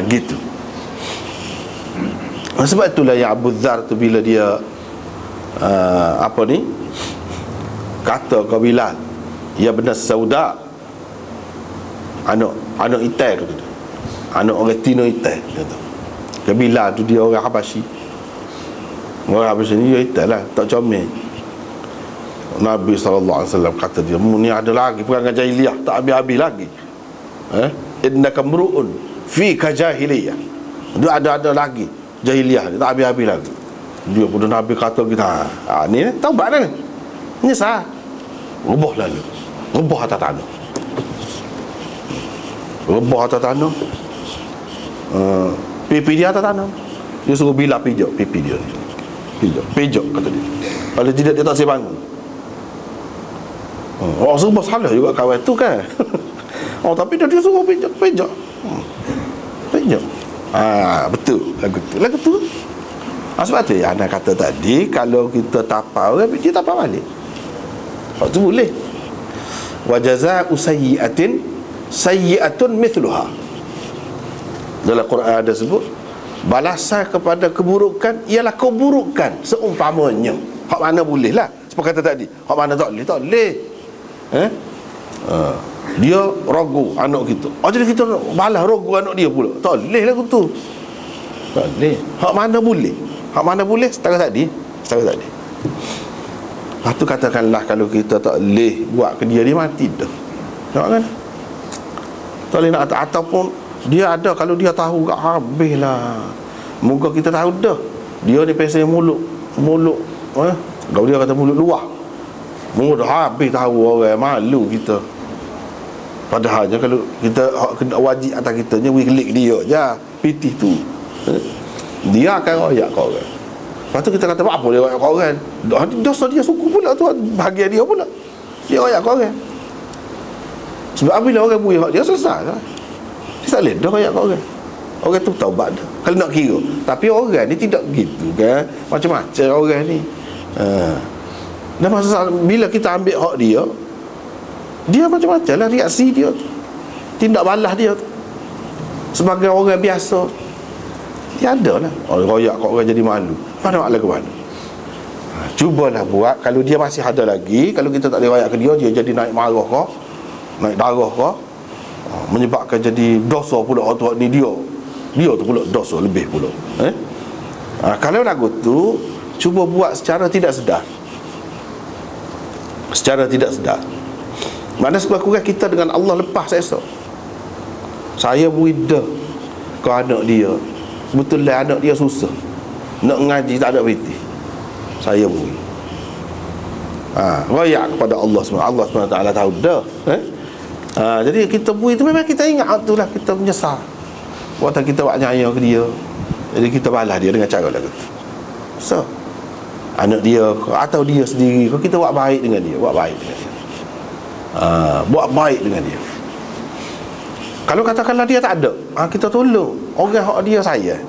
Gitu. Sebab itulah yang Abu Dzar tu bila dia kata ke Bilal, ya benar Sauda, anak Itai kata dia, anak orang Tino Itai kata. Ke Bilal tu dia orang Habasyi. Orang Habasyi ni dia Itai lah, tak comel. Nabi SAW kata dia, ni ada lagi perangai jahiliyah, tak habis-habis lagi. Innaka mru'un fi kajahiliyah. Dia ada lagi jahiliyah, dia tak habis-habis lagi. Dia pun Nabi kata kita, ni taubat dah ni, nyesal, rebah lalu, rebah atas tanah, rebah atas tanah, pipi dia atas tanah. Dia suruh Bilal pijak pipi dia, pijak kata dia. Kalau tidak dia tak siap bangun. Sebab salah juga kawan tu kan. Tapi dia suruh pijak. Betul lagu tu. Sebab tu yang anak kata tadi, kalau kita tapau orang, dia tapau balik. Waktu boleh. Wa jazaa'u sayyi'atun mithluha. Dalam Quran ada sebut, balasan kepada keburukan ialah keburukan seumpamanya. Hak mana boleh lah. Seperti kata tadi, hak mana tak boleh. Dia ragu anak kita, jadi kita balas ragu anak dia pula, tak boleh lah tu. Tak boleh. Hak mana boleh? Hak mana boleh? Setakat tadi. Lepas tu katakanlah kalau kita tak boleh buat ke dia mati dah. Nampak kan? Tak boleh nak, ataupun dia ada, kalau dia tahu kat habis lah. Moga kita tahu dah. Dia ni pesel mulut kalau dia kata mulut luar, mudah habis tahu orang, malu kita. Padahalnya kalau kita kena wajib atas kita ni, we klik dia je pitih tu, dia akan royak kau orang. Lepas tu kita kata apa dia royak kau orang, dosa dia suku pula tu, bahagia dia pula. Dia royak kat orang. Sebab bila orang bui hak dia selesai lah. Dia tak boleh dah royak kat orang. Orang tu taubat dah kalau nak kira. Tapi orang ni tidak begitu kan. Macam-macam orang ni. Dan masa bila kita ambil hak dia, dia macam-macam lah reaksi dia tu, tindak balas dia tu. Sebagai orang biasa, dia ada lah orang royak kat orang jadi malu. Mana nak lagu mana? Cubalah buat. Kalau dia masih ada lagi, kalau kita tak boleh royak ke dia, dia jadi naik marah kau, naik darah kau, menyebabkan jadi dosa pula. Waktu ni dia tu pula dosa lebih pula. Kalau lagu tu cuba buat secara tidak sedar. Secara tidak sedar. Mana sekurang-kurang kita dengan Allah lepas esok. Saya beri dah ke anak dia. Sebetulnya anak dia susah, nak ngaji tak ada piti. Saya beri. Royak kepada Allah SWT. Allah SWT tahu dah. Jadi kita beri tu memang kita ingat tu lah. Kita menyesal waktu kita buat nyaya ke dia. Jadi kita balas dia dengan cara lagu tu. So anak dia atau dia sendiri, kalau kita buat baik dengan dia, buat baik dengan dia, buat baik dengan dia. Kalau katakanlah dia tak ada, kita tolong orang hak dia sayang.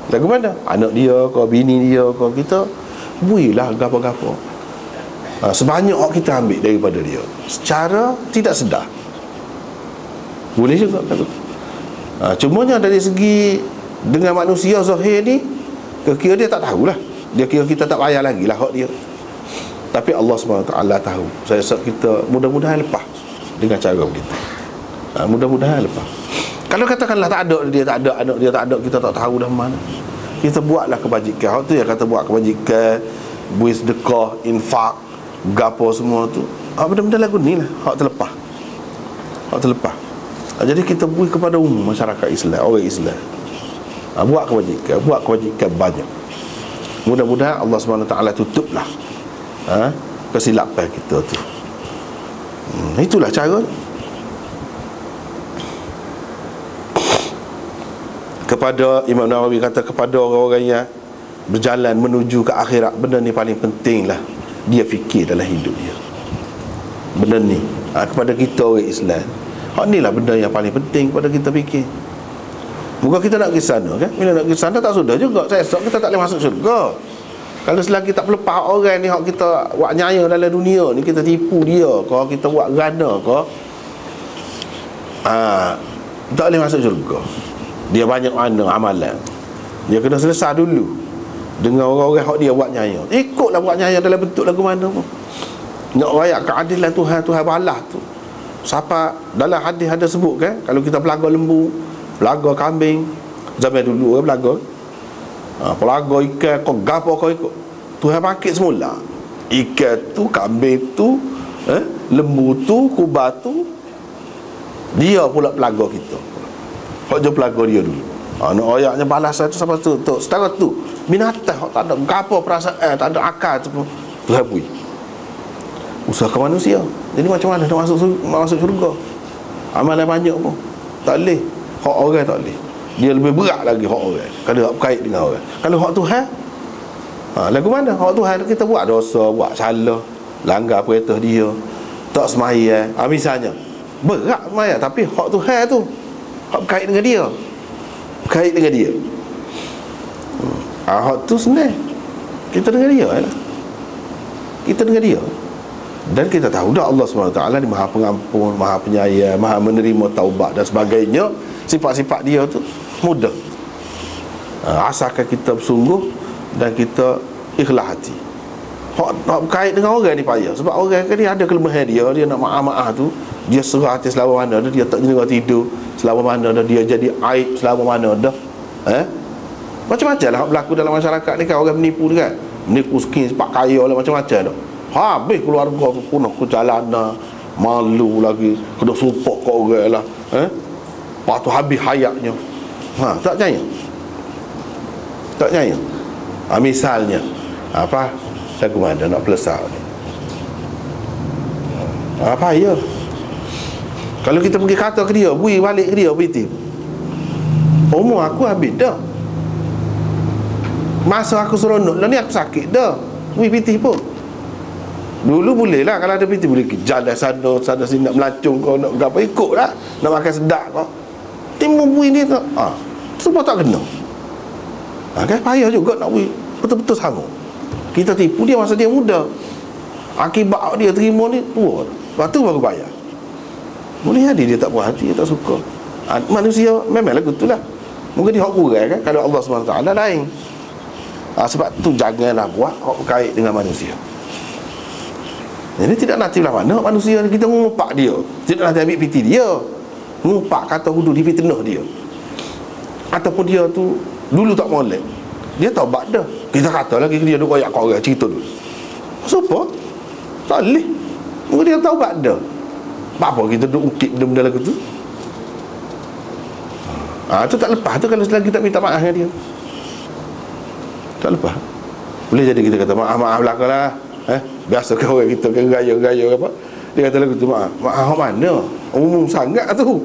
Lagu mana? Anak dia ke, bini dia ke, kita berilah gapo-gapo. Sebanyak hak kita ambil daripada dia secara tidak sedar. Boleh juga kata. Cumanya dari segi dengan manusia zahir ni, kira dia tak tahulah. Dia kira kita tak payah lagi lah hak dia. Tapi Allah SWT tahu. Saya rasa kita mudah-mudahan lepas dengan cara kita. Mudah-mudahan lepas. Kalau katakanlah tak ada, dia tak ada, anak dia tak ada, kita tak tahu dah mana, kita buatlah kebajikan. Hak tu yang kata buat kebajikan, beri sedekah, infak, gapo semua tu. Benda-benda lagu ni lah hak terlepas. Hak terlepas. Jadi kita beri kepada umum masyarakat Islam, orang Islam. Buat kebajikan banyak. Mudah-mudahan Allah SWT tutuplah kesilapan kita tu. Itulah cara. Kepada Imam Nawawi kata, kepada orang-orang yang berjalan menuju ke akhirat, benda ni paling penting lah dia fikir dalam hidup dia. Benda ni kepada kita orang Islam, hak ni lah benda yang paling penting kepada kita fikir. Bukan kita nak pergi sana kan. Bila nak pergi sana tak sudah juga. Saya esok kita tak boleh masuk syurga. Kalau selagi tak pelepah orang ni, hak kita buat nyaya dalam dunia ni, kita tipu dia ke, kita buat gana ke, tak boleh masuk syurga. Dia banyak mana amalan, dia kena selesai dulu dengan orang-orang hak dia buat nyaya. Ikutlah buat nyaya dalam bentuk lagu mana pun. Nak rakyat keadilan Tuhan, Tuhan balas tu. Siapa dalam hadis ada sebut kan, kalau kita pelaga lembu, pelaga kambing, zaman dulu orang pelaga, pelaga ikan, kau gapo kau ikut, Tuhan pakai semula. Ikan tu, kambing tu, lembu tu, kubah tu, dia pula pelaga kita. Hak je pelaga dia dulu. Nak ayaknya balasan tu sampai tu. Setara tu binatang hak tak ada gapo perasaan, tak ada akal tu pun Tuhan beri. Usahakan manusia. Jadi macam mana nak masuk syurga? Amalan banyak pun tak boleh. Hak orang tak boleh. Dia lebih berat lagi hak orang kalau hak berkait dengan orang. Kalau hak Tuhan, lagu mana? Hak Tuhan kita buat dosa, buat salah, langgar perintah dia, tak sembahyang, misalnya berat sembahyang, tapi hak Tuhan tu hak berkait dengan dia, berkait dengan dia, hak tu senang. Kita dengan dia lah, kita dengan dia. Dan kita tahu dah Allah SWT ni Maha Pengampun, Maha Penyayang, Maha menerima taubat dan sebagainya. Sifat-sifat dia tu mudah, asalkan kita bersungguh dan kita ikhlas hati. Hak berkait dengan orang ni payah. Sebab orang kan dia ada kelemahan dia, dia nak maaf-maaf tu, dia serah hati selama mana dah, dia tak jenis tidur selama mana dah, dia jadi aib selama mana dah. Macam-macam lah berlaku dalam masyarakat ni kan. Orang menipu ni kan, menipu skin, sepak kaya lah, macam-macam dah. Habis keluarga tu punah ke jalanan, malu lagi, kena supok ke orang lah, lepas tu habis hayatnya. Tak percaya, tak percaya. Misalnya apa, lagu mana nak pelesar ni, apa ya, kalau kita pergi kata ke dia, bui balik ke dia, piti umur aku habis dah, masa aku seronok lah ni, aku sakit dah, bui piti pun. Dulu boleh lah, kalau ada PT boleh jalan sana sini, nak melancong kau, nak apa, ikut lah. Nak makan sedap kau, timbul bui ni tak, semua tak kena. Kan payah juga nak bui betul-betul sama. Kita tipu dia masa dia muda, akibat dia terima ni tua, lepas tu baru bayar. Boleh jadi dia tak puas hati, dia tak suka. Manusia memang lagu tu lah. Mungkin dia hak kurang kan, kalau Allah SWT lain. Sebab tu janganlah buat hak berkait dengan manusia. Jadi tidak nanti lah mana manusia ni, kita ngumpak dia, tidak nanti ambil piti dia, ngumpak kata hudu di fitnah dia. Ataupun dia tu dulu tak molek, dia taubat dah, kita kata lagi dia duk royak kau orang cerita dulu. Siapa? Tak boleh. Mungkin dia taubat dah. Apa kita duk ukit benda-benda lagu tu? Tu tak lepas tu kalau selagi tak minta maaf dengan dia. Tak lepas. Boleh jadi kita kata maaf belakang lah. Biasa kan orang kita kan gaya apa. Dia kata lagu tu maaf mana? Umum sangat tu.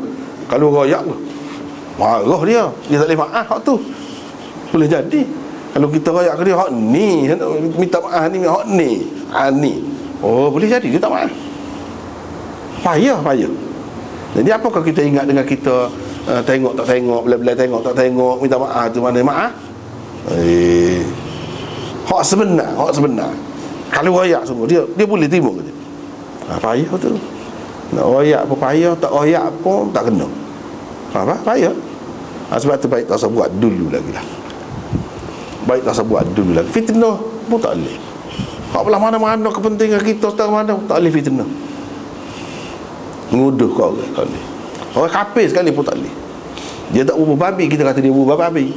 Kalau royak tu marah dia tak boleh maaf hak tu. Boleh jadi kalau kita royak ke dia hak ni, minta maaf ni, hak ni, ni. Boleh jadi dia tak maaf. Payah. Jadi apakah kita ingat dengan kita tengok tak tengok, bila-bila tengok tak tengok, minta maaf tu mana maaf? Hak sebenar. Kalau royak semua dia boleh terima ke? Payah tu. Nak royak apa payah, tak royak pun tak kena. Payah. Sebab tu baik tak usah buat dulu lagi lah. Fitnah pun tak boleh. Hak belah mana-mana kepentingan kita setara mana, tak boleh fitnah. Nguduh kau orang tak boleh. Orang kafir sekali pun tak boleh. Dia tak ubah babi, kita kata dia ubah babi.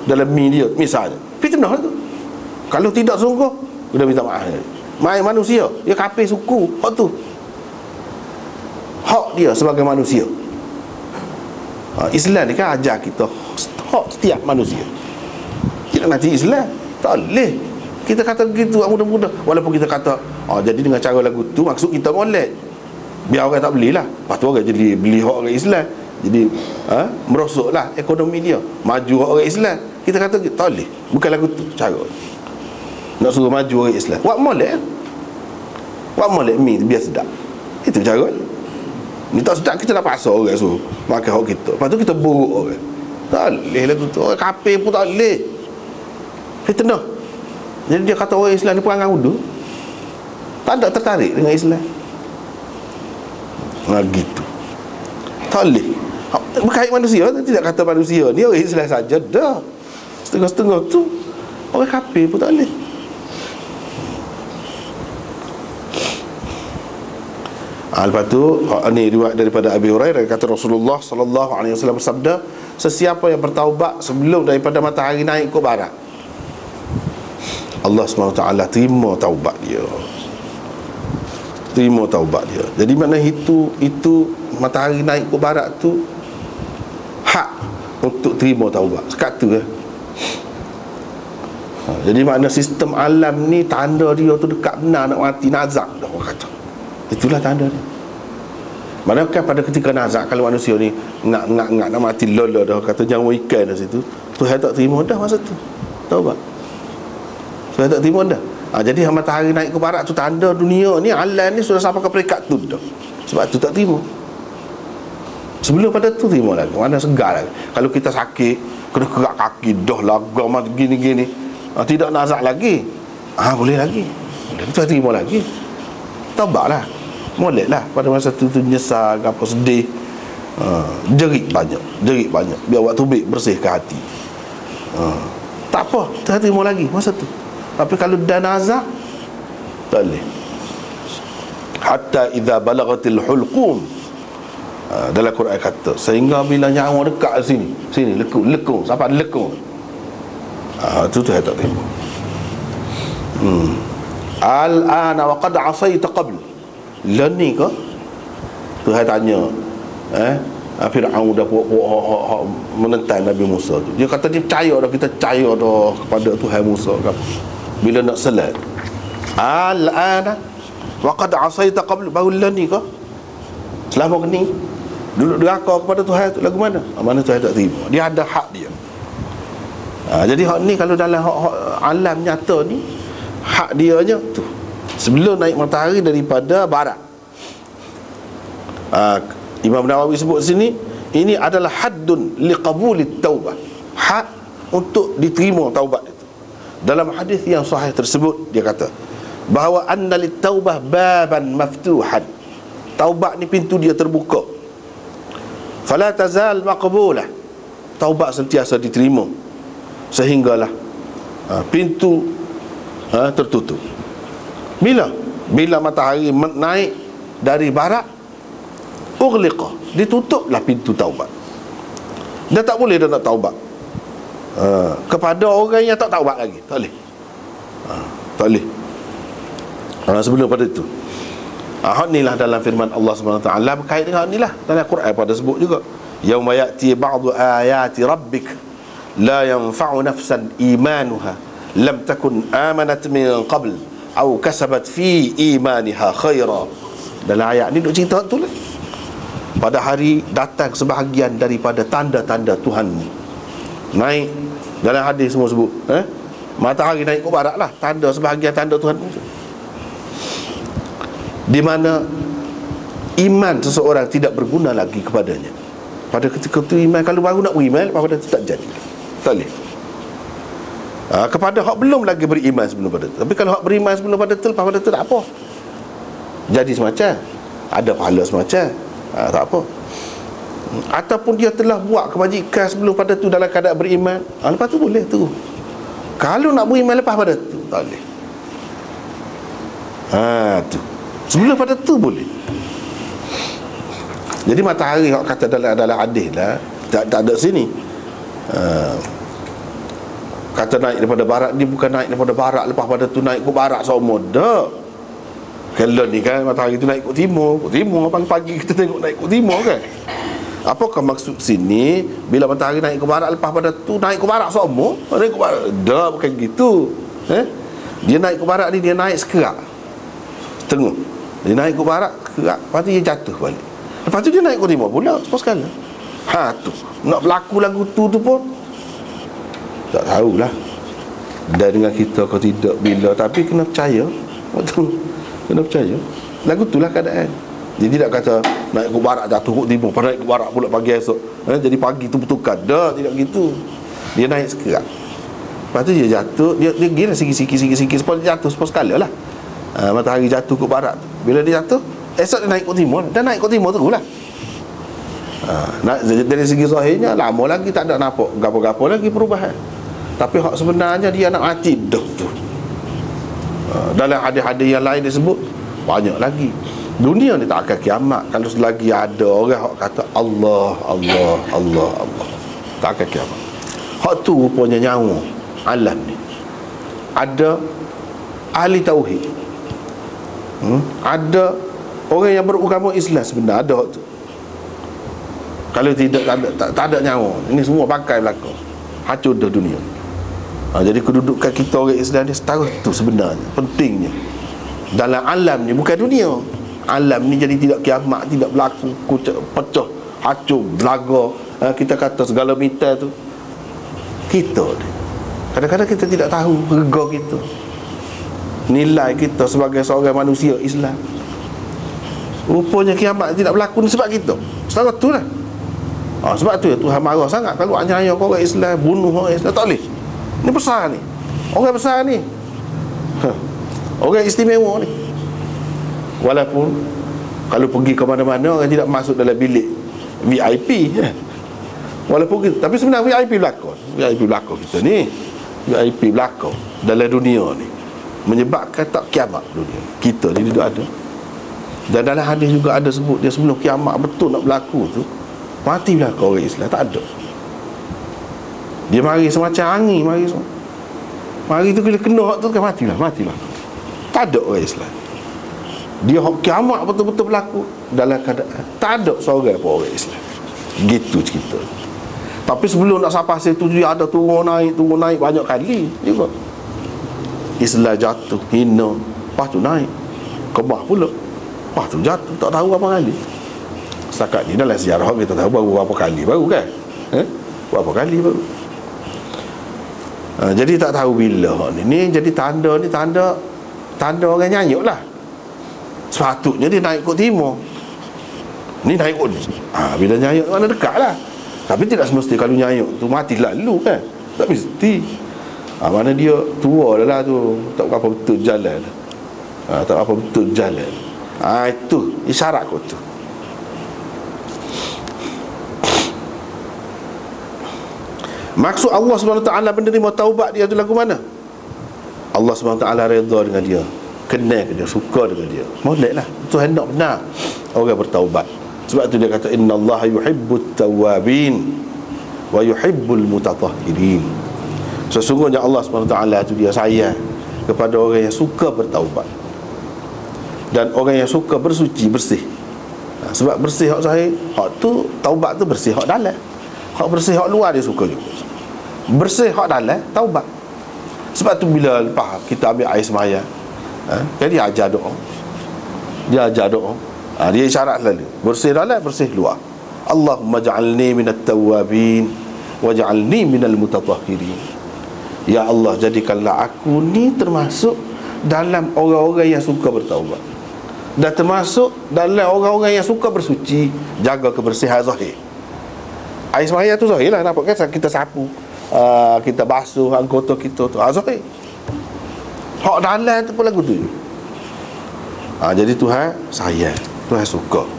Dalam mi dia misalnya, fitnah tu. Kalau tidak sungguh, sudah minta maaf. Main manusia, dia kafir suku, hak tu hak dia sebagai manusia. Islam ni kan ajar kita hak setiap manusia. Kita nanti Islam tak boleh kita kata begitu mudah-mudah. Walaupun kita kata jadi dengan cara lagu tu maksud kita molek, biar orang tak belilah. Lepas tu orang jadi beli hak orang Islam. Jadi merosotlah ekonomi dia, maju hak orang Islam. Kita kata tak boleh, bukan lagu tu cara nak suruh maju orang Islam. Wak molek mi biar sedap. Itu cara ni tak sedap, kita dah paksa orang suruh makan hak kita. Lepas tu kita buruk orang. Tak boleh lagu tu. Orang kafir pun tak boleh. Fitnah. Jadi dia kata orang Islam ni perangai wudu, tak ada tertarik dengan Islam. Gitu. Tak boleh. Berkait manusia, tidak kata manusia ni orang Islam saja dah. Setengah-setengah tu orang kafir pun tak boleh. Lepas tu ni riwayat daripada Abi Hurairah, kata Rasulullah sallallahu alaihi wasallam bersabda, sesiapa yang bertaubat sebelum daripada matahari naik ke barat, Allah SWT terima taubat dia. Jadi mana itu matahari naik ke barat tu hak untuk terima taubat. Sekat tu jadi makna sistem alam ni tanda dia tu dekat benar nak mati, nazak dah orang kata. Itulah tanda dia. Manakah pada ketika nazak, kalau manusia ni nak mati lola dah, kata nyawa ikan dah situ, Tuhan tak terima dah masa tu taubat. Tuhan tak terima dah. Jadi matahari naik ke barat tu tanda dunia ni, alam ni sudah sampai ke peringkat tu dah. Sebab tu tak terima. Sebelum pada tu terima lagi, mana segar lagi. Kalau kita sakit, kena kerak kaki, dah lagam gini-gini, tidak nazak lagi, boleh lagi, kita terima lagi. Taubatlah, moleklah pada masa tu nyesal, apa sedih, jerit banyak, biar waktu baik bersihkan hati. Tak apa, kita terima lagi masa tu. Tapi kalau dah nazak, tak boleh. Hatta idza balagatil hulqum, dalam Quran kata, sehingga bila nyawa dekat sini lekung sampai lekung, tu tak terima. Al-ana wa qad asaita qabl, lani ke Tuhan tanya Fir'aun dah menentang Nabi Musa tu. Dia kata dia percaya dah, kita percaya dah kepada Tuhan Musa kan. Bila nak salat, al-ana wa qad asaita qabl, baru lani ke selama ni duduk deraka kepada Tuhan tu lagu mana? Mana Tuhan tak terima. Dia ada hak dia. Jadi hak ni kalau dalam hak alam nyata ni, hak dia je tu. sebelum naik matahari daripada barat. Imam Nawawi sebut sini, ini adalah haddun liqabulit taubah, had untuk diterima taubat itu. Dalam hadis yang sahih tersebut dia kata bahawa anna lit taubah baban maftuhan, taubat ni pintu dia terbuka, fala tazal maqbulah, taubat sentiasa diterima sehinggalah pintu tertutup. Bila matahari naik dari barat, ughliqa, ditutuplah pintu taubat. Dia tak boleh dah nak taubat kepada orang yang tak taubat lagi. Tak boleh. Tak boleh. Sebelum pada itu. Hak inilah dalam firman Allah SWT berkait dengan hak inilah. Dalam Quran pada sebut juga, yauma ya'ti ba'du ayati rabbik la yanfa'u nafsan imanuha lam takun amanat min qabl aw kasabat fi imaniha khaira. Dalam ayat ni duk cerita tu lah. Pada hari datang sebahagian daripada tanda-tanda Tuhanmu. Naik dalam hadis semua sebut, matahari naik ke barat lah, tanda sebahagian tanda Tuhanmu, di mana iman seseorang tidak berguna lagi kepadanya. Pada ketika itu iman, kalau baru nak beriman, lepas pada itu tak jadi. Tak boleh. Kepada hak belum lagi beriman sebelum pada itu. Tapi kalau hak beriman sebelum pada itu, lepas pada itu tak apa, jadi semacam ada pahala semacam, tak apa. Ataupun dia telah buat kebajikan sebelum pada itu dalam keadaan beriman, lepas tu boleh tu. Kalau nak beriman lepas pada itu, tak boleh. Tu sebelum pada tu boleh. Jadi matahari hak kata dalam hadis lah, tak ada sini. Kata naik daripada barat, dia bukan naik daripada barat lepas pada tu naik ke barat semua dah. Kalau ni kan matahari tu naik ke timur pagi-pagi kita tengok naik ke timur kan. Apakah maksud sini bila matahari naik ke barat lepas pada tu naik ke barat semua? Naik ke barat dah, bukan gitu. Dia naik ke barat ni, dia naik sekerak setengah. Dia naik ke barat sekerak, lepas tu dia jatuh balik. Lepas tu dia naik ke timur pula sepuluh sekali. Tu nak berlaku lagu tu pun tak tahulah. Dan dengan kita kau tidak bila, tapi kena percaya. Betul, kena percaya. Lagu itulah keadaan. Jadi tidak kata naik ke barat jatuh ke timur, naik ke barat pula pagi esok, jadi pagi tu bertukar. Dah, tidak gitu. Dia naik sekerak, lepas tu dia jatuh. Dia gila sikit supaya dia jatuh sepuluh sekali lah. Matahari jatuh ke barat, bila dia jatuh esok dia naik ke timur, dan naik ke timur terus lah. Dari segi zahirnya lama lagi tak ada nampak gapo-gapo lagi perubahan. Tapi hak sebenarnya dia nak mati dah tu. Dalam hadis-hadis yang lain disebut banyak lagi. Dunia ni tak akan kiamat kalau selagi ada orang hak kata Allah, Allah, Allah, Allah. Tak akan kiamat. Hak tu rupanya nyawa alam ni. Ada ahli tauhid, ada orang yang beragama Islam sebenar, ada hak tu. Kalau tidak, tak ada nyawa. Ini semua pakai belakang, hancur dah dunia. Jadi kedudukan kita orang Islam ni setara tu sebenarnya, pentingnya dalam alam ni, bukan dunia. Alam ni jadi tidak kiamat, tidak berlaku pecah, hancur, belaga. Kita kata segala mita tu kita ni. Kadang-kadang kita tidak tahu rega kita, nilai kita sebagai seorang manusia Islam. Rupanya kiamat tidak berlaku ni sebab kita. Setara tu lah. Sebab tu ya Tuhan marah sangat kalau anyaya orang Islam, bunuh orang Islam. Tak boleh. Ni besar ni, orang besar ni, orang istimewa ni. Walaupun kalau pergi ke mana-mana orang tidak masuk dalam bilik VIP, walaupun kita, tapi sebenarnya VIP belakang kita ni, VIP belakang dalam dunia ni, menyebabkan tak kiamat dunia kita ni tidak ada. Dan dalam hadis juga ada sebut dia sebelum kiamat betul nak berlaku tu, mati belakang orang Islam tak ada. Dia mari semacam angin, mari tu bila kena hak tu kan matilah. Tak ada orang Islam. Dia hak kiamat betul-betul berlaku dalam keadaan tak ada seorang pun orang Islam. Gitu cerita. Tapi sebelum nak sampai situ dia ada turun naik banyak kali juga. Islam jatuh, hina, lepas tu naik, kebah pula, lepas tu jatuh, tak tahu berapa kali. Setakat ni dalam sejarah kita tahu baru berapa kali baru kan? Berapa kali baru. Jadi tak tahu bila ni jadi tanda tanda orang nyayuk lah. Sepatutnya dia naik kot timur, ni naik kot bila nyayuk mana dekat lah. Tapi tidak semestinya kalau nyayuk tu mati lalu kan, tak mesti. Mana dia tua dah lah tu, tak apa betul jalan, tak apa betul jalan. Itu isyarat kot tu. Maksud Allah SWT menerima taubat dia tu lagu mana? Allah SWT redha dengan dia, kenal dengan dia, suka dengan dia, molek lah. Tuhan nak benar orang bertaubat. Sebab tu dia kata innallaha yuhibbut tawwabin wa yuhibbul mutatahhirin. Sesungguhnya Allah SWT tu dia sayang kepada orang yang suka bertaubat dan orang yang suka bersuci, bersih. Sebab bersih hak sahih, hak tu taubat tu bersih hak dalam. Hak bersih hak luar dia suka juga. Bersih hak dalam taubat. Sebab tu bila lepas kita ambil air sembahyang, kan dia ajar doa. Dia ajar doa. Dia isyarat selalu bersih dalam, bersih luar. Allahumma ja'alni minat tawwabin waj'alni minal mutatahhirin. Ya Allah, jadikanlah aku ni termasuk dalam orang-orang yang suka bertaubat dan termasuk dalam orang-orang yang suka bersuci. Jaga kebersihan zahir. Air sembahyang tu zahir lah, nampak kan kita sapu, kita basuh anggota kita tu zahir. Hak dalam tu pun lagu tu. Jadi Tuhan sayang, Tuhan suka.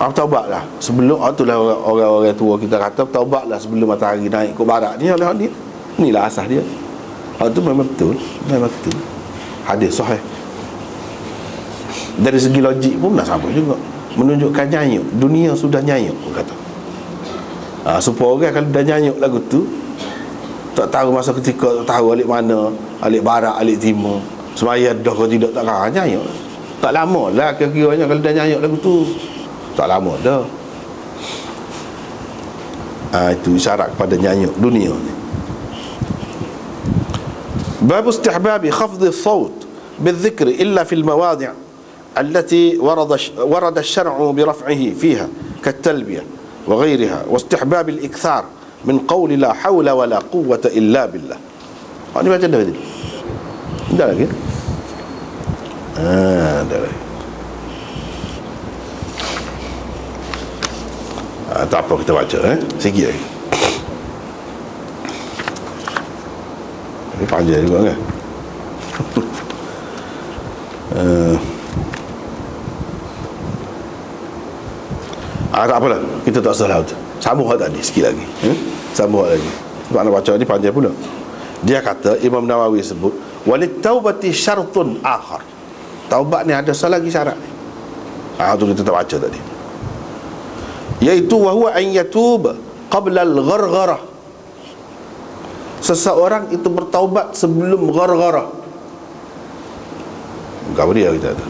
Taubatlah sebelum itulah orang-orang tua kita kata taubatlah sebelum matahari naik ke barat. Ni oleh dia. Inilah asas dia. Itu memang betul, memang betul. Hadis sahih. Dari segi logik pun dah sama juga, menunjukkan nyayuk. Dunia sudah nyayuk, kata. Supaya orang kalau dah nyayuk lagu tu, tak tahu masa ketika, tak tahu alik mana, alik barat, alik timur, semaya dah kau tidak tak kau nyayuk. Tak lama lah kira-kiranya kalau dah nyayuk lagu tu. Tak lama dah. Itu isyarat kepada nyayuk dunia ni. باب استحباب خفض الصوت بالذكر إلا في المواضع التي ورد الشرع برفعه فيها كالتلبية وغيرها، واستحباب الإكثار من قول لا حول ولا قوة إلا بالله. Ini baca dah tadi. Dah lagi. Dah lagi. Tak apa, kita baca sikit lagi. Ini panjang juga kan. Tak apalah, kita tak salah tu. Sambung hak tadi sikit lagi. Sambung hak lagi. Sebab nak baca ni panjang pula. Dia kata, Imam Nawawi sebut, walit taubati syartun akhar. Taubat ni ada salah lagi syarat ni. Tu kita tak baca tadi. Iaitu wahwa an yatub qabla al-ghargharah. Seseorang itu bertaubat sebelum ghargharah. Apa dia kita kata?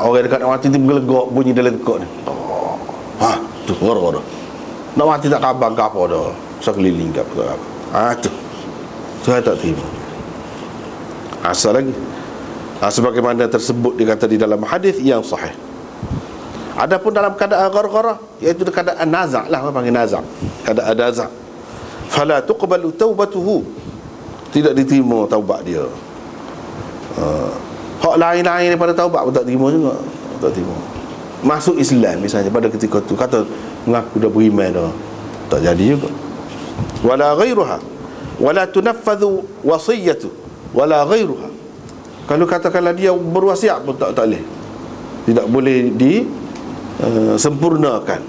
Orang dekat nak mati tu bergelegak bunyi dalam tekak ni. Tu ghargharah. Nak mati tak khabar ke apa dah. Sekeliling ke apa. Tu saya tak terima. Asal lagi. Sebagaimana tersebut dikata di dalam hadis yang sahih. Adapun dalam keadaan ghargharah, iaitu keadaan nazak lah, orang panggil nazak, keadaan nazak, fala tuqbalu taubatuhu, tidak diterima taubat dia. Hak lain-lain daripada taubat pun tak terima juga, tak terima. Masuk Islam misalnya pada ketika tu kata mengaku dah beriman dah, tak jadi juga. Wala ghairuha, wala tunaffadhu wasiyatu, wala ghairuha. Kalau katakanlah dia berwasiat pun tak boleh, tidak boleh sempurnakan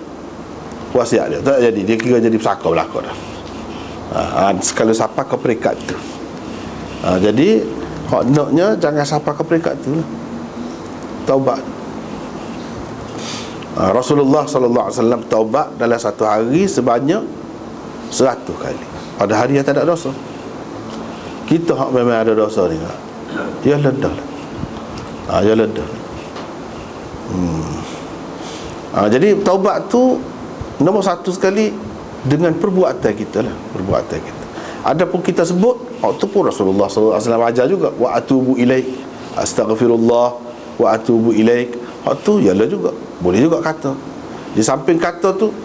wasiat dia, tak jadi, dia kira jadi pesaka belaka dah. Kalau siapa ke peringkat tu, jadi hak naknya jangan sampai ke peringkat tu lah. Taubat. Rasulullah SAW taubat dalam satu hari sebanyak 100 kali. Pada hari yang tak ada dosa. Kita hak memang ada dosa ni, ya ledah lah. Ya ledah. Jadi taubat tu nombor satu sekali dengan perbuatan kita lah, perbuatan kita. Adapun kita sebut, waktu pun Rasulullah SAW ajar juga, wa atubu ilaik, astaghfirullah wa atubu ilaik. Hak tu yalah juga, boleh juga kata. Di samping kata tu,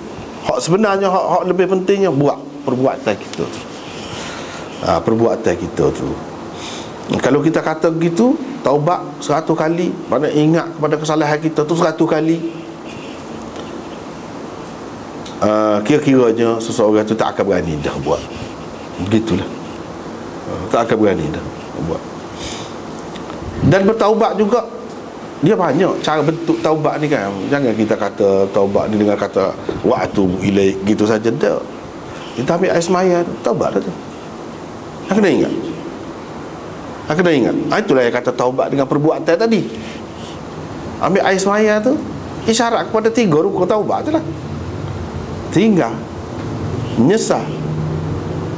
hak sebenarnya hak lebih pentingnya buat perbuatan kita tu. Perbuatan kita tu. Kalau kita kata begitu, taubat 100 kali, mana ingat kepada kesalahan kita tu 100 kali, kira-kiranya seseorang tu tak akan berani dah buat. Begitulah. Tak akan berani dah buat. Dan bertaubat juga, dia banyak cara bentuk taubat ni kan. Jangan kita kata taubat ni dengan kata wa atubu ilaik gitu saja. Tak. Kita ambil air semaya, taubat dah tu. Aku kena ingat. Itulah yang kata taubat dengan perbuatan tadi. Ambil air semaya tu isyarat kepada 3 rukun taubat tu lah. Tinggal menyesal,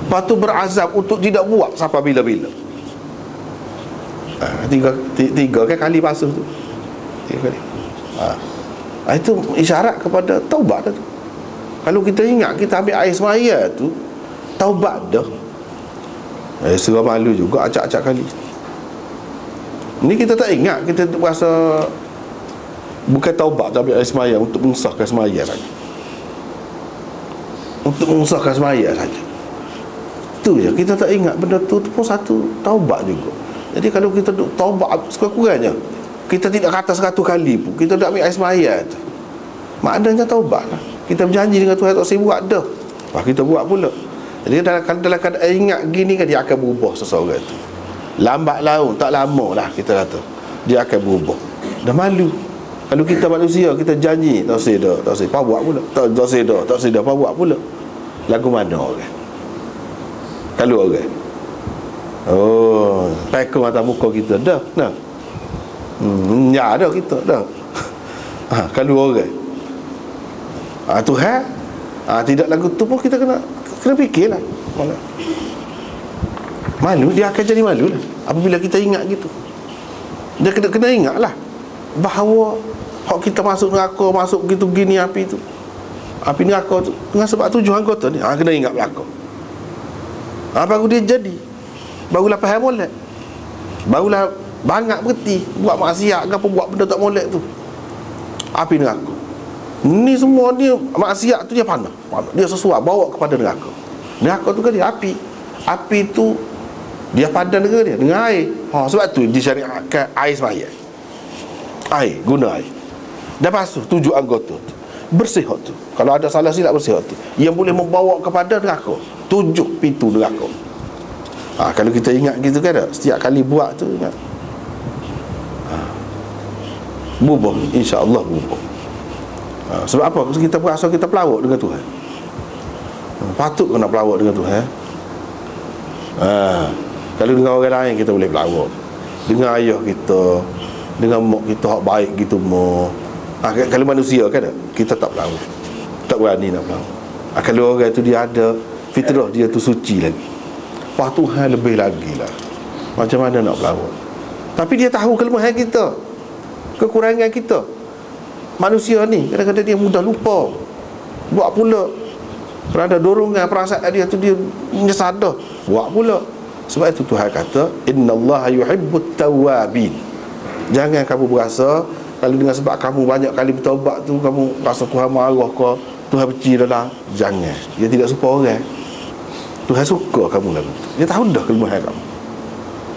lepas tu berazam untuk tidak buat sampai bila-bila. Tiga kali basuh tu. 3 kali. Itu isyarat kepada taubat tu. Kalau kita ingat kita ambil air semaya tu, taubat dah. Serah malu juga acak-acak kali. Ni kita tak ingat, kita rasa bukan taubat tapi air semaya untuk mengesahkan semaya saja. Untuk mengesahkan semaya saja. Tu je, kita tak ingat benda tu pun satu taubat juga. Jadi kalau kita duk taubat sekurang-kurangnya, kita tidak kata 100 kali pun, kita dah ambil air semaya tu, maknanya taubat lah. Kita berjanji dengan Tuhan tak saya buat dah, lepas kita buat pula. Jadi dalam keadaan ingat gini kan, dia akan berubah seseorang tu. Lambat laun, tak lama lah kita kata, dia akan berubah. Dah malu. Kalau kita manusia, kita janji tak saya dah, tak saya buat pula. Tak saya dah, buat pula. Lagu mana orang? Kalau orang pekong atas muka kita dah, nah. Ya dah kita dah. Kalau orang Tuhan tidak lagu tu pun kita kena fikirlah. Malu, dia akan jadi malu lah apabila kita ingat gitu. Dia kena ingatlah bahawa hak kita masuk neraka, masuk gitu gini api tu, api neraka tu dengan sebab 7 anggota ni. Kena ingat belaka. Baru dia jadi, barulah faham molek, barulah bangat berhenti buat maksiat ke apa, buat benda tak molek tu. Api neraka ni semua dia maksiat tu, dia panah, dia sesuai bawa kepada neraka. Neraka tu kan dia api tu dia padan dengan air. Sebab tu disyariatkan air semaya. Air, guna air. Dah basuh 7 anggota tu, bersih hak tu. Kalau ada salah silap, bersih hak tu, yang boleh membawa kepada neraka, 7 pintu neraka. Kalau kita ingat gitu kan, setiap kali buat tu ingat, berubah, insya-Allah berubah. Sebab apa? Kita berasa kita pelawak dengan Tuhan. Patut kena pelawak dengan Tuhan. Kalau dengan orang lain kita boleh pelawak, dengan ayah kita, dengan mak kita hak baik gitu mo. Kalau manusia kan kita tak pelawak, tak berani nak pelawak. Kalau orang tu dia ada fitrah, dia tu suci lagi, Pak Tuhan lebih lagi lah. Macam mana nak pelawak? Tapi dia tahu kelemahan kita, kekurangan kita. Manusia ni kadang-kadang dia mudah lupa, buat pula. Kerana dorongan perasaan dia tu, dia menyesal dah, buat pula. Sebab itu Tuhan kata innallaha yuhibbut tawwabin. Jangan kamu berasa kalau dengan sebab kamu banyak kali bertaubat tu, kamu rasa Tuhan marah ke, Tuhan benci dah lah. Jangan. Dia tidak suka orang. Tuhan suka kamu lagu tu. Dia tahu dah kelemahan kamu,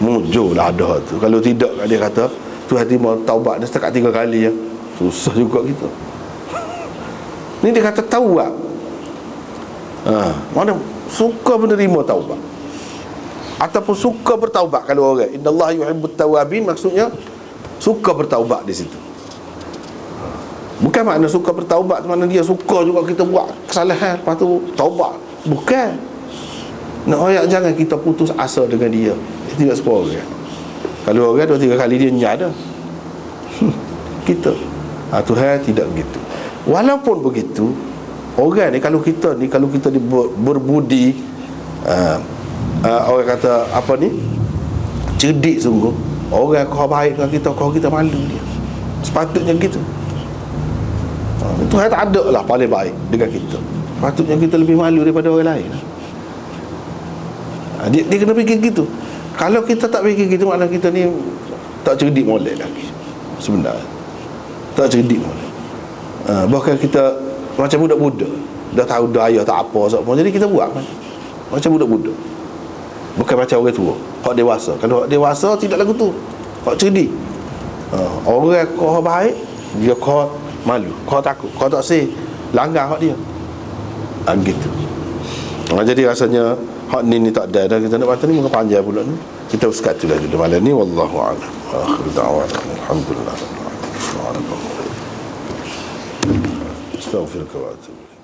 mujurlah ada tu. Kalau tidak, dia kata Tuhan terima taubat dia setakat 3 kali ya. Susah juga kita. Ni dia kata tawab. Mana suka menerima taubat ataupun suka bertaubat. Kalau orang innallaha yuhibbut tawwabin, maksudnya suka bertaubat di situ. Bukan makna suka bertaubat tu makna dia suka juga kita buat kesalahan lepas tu taubat. Bukan. Nak jangan kita putus asa dengan dia. Dia tidak suka orang. Kalau orang 2-3 kali dia nyada kita. Tuhan tidak begitu. Walaupun begitu, orang ni kalau kita berbudi, orang kata apa ni, cerdik sungguh, orang kau baik dengan kita, kau kita malu dia. Sepatutnya gitu. Tuhan tak ada lah paling baik dengan kita. Sepatutnya kita lebih malu daripada orang lain. Dia kena fikir gitu. Kalau kita tak fikir gitu, maknanya kita ni tak cerdik molek lagi sebenarnya. Tak cerdik molek. Bahkan kita macam budak-budak, dah tahu dah ayah tak apa, jadi kita buat kan macam budak-budak, bukan macam orang tua. hak dewasa. Kalau hak dewasa tidak lagu tu. Hak cerdik. Orang kau baik, dia kau malu, kau takut, kau tak sih langgar hak dia. Gitu. Jadi rasanya hak ni tak ada. Dan kita nak baca ni muka panjang pula ni. Kita sekat tu dulu malam ni. Wallahu a'lam. Akhir da'wana alhamdulillah. Astaghfiruka wa atubu ilaik.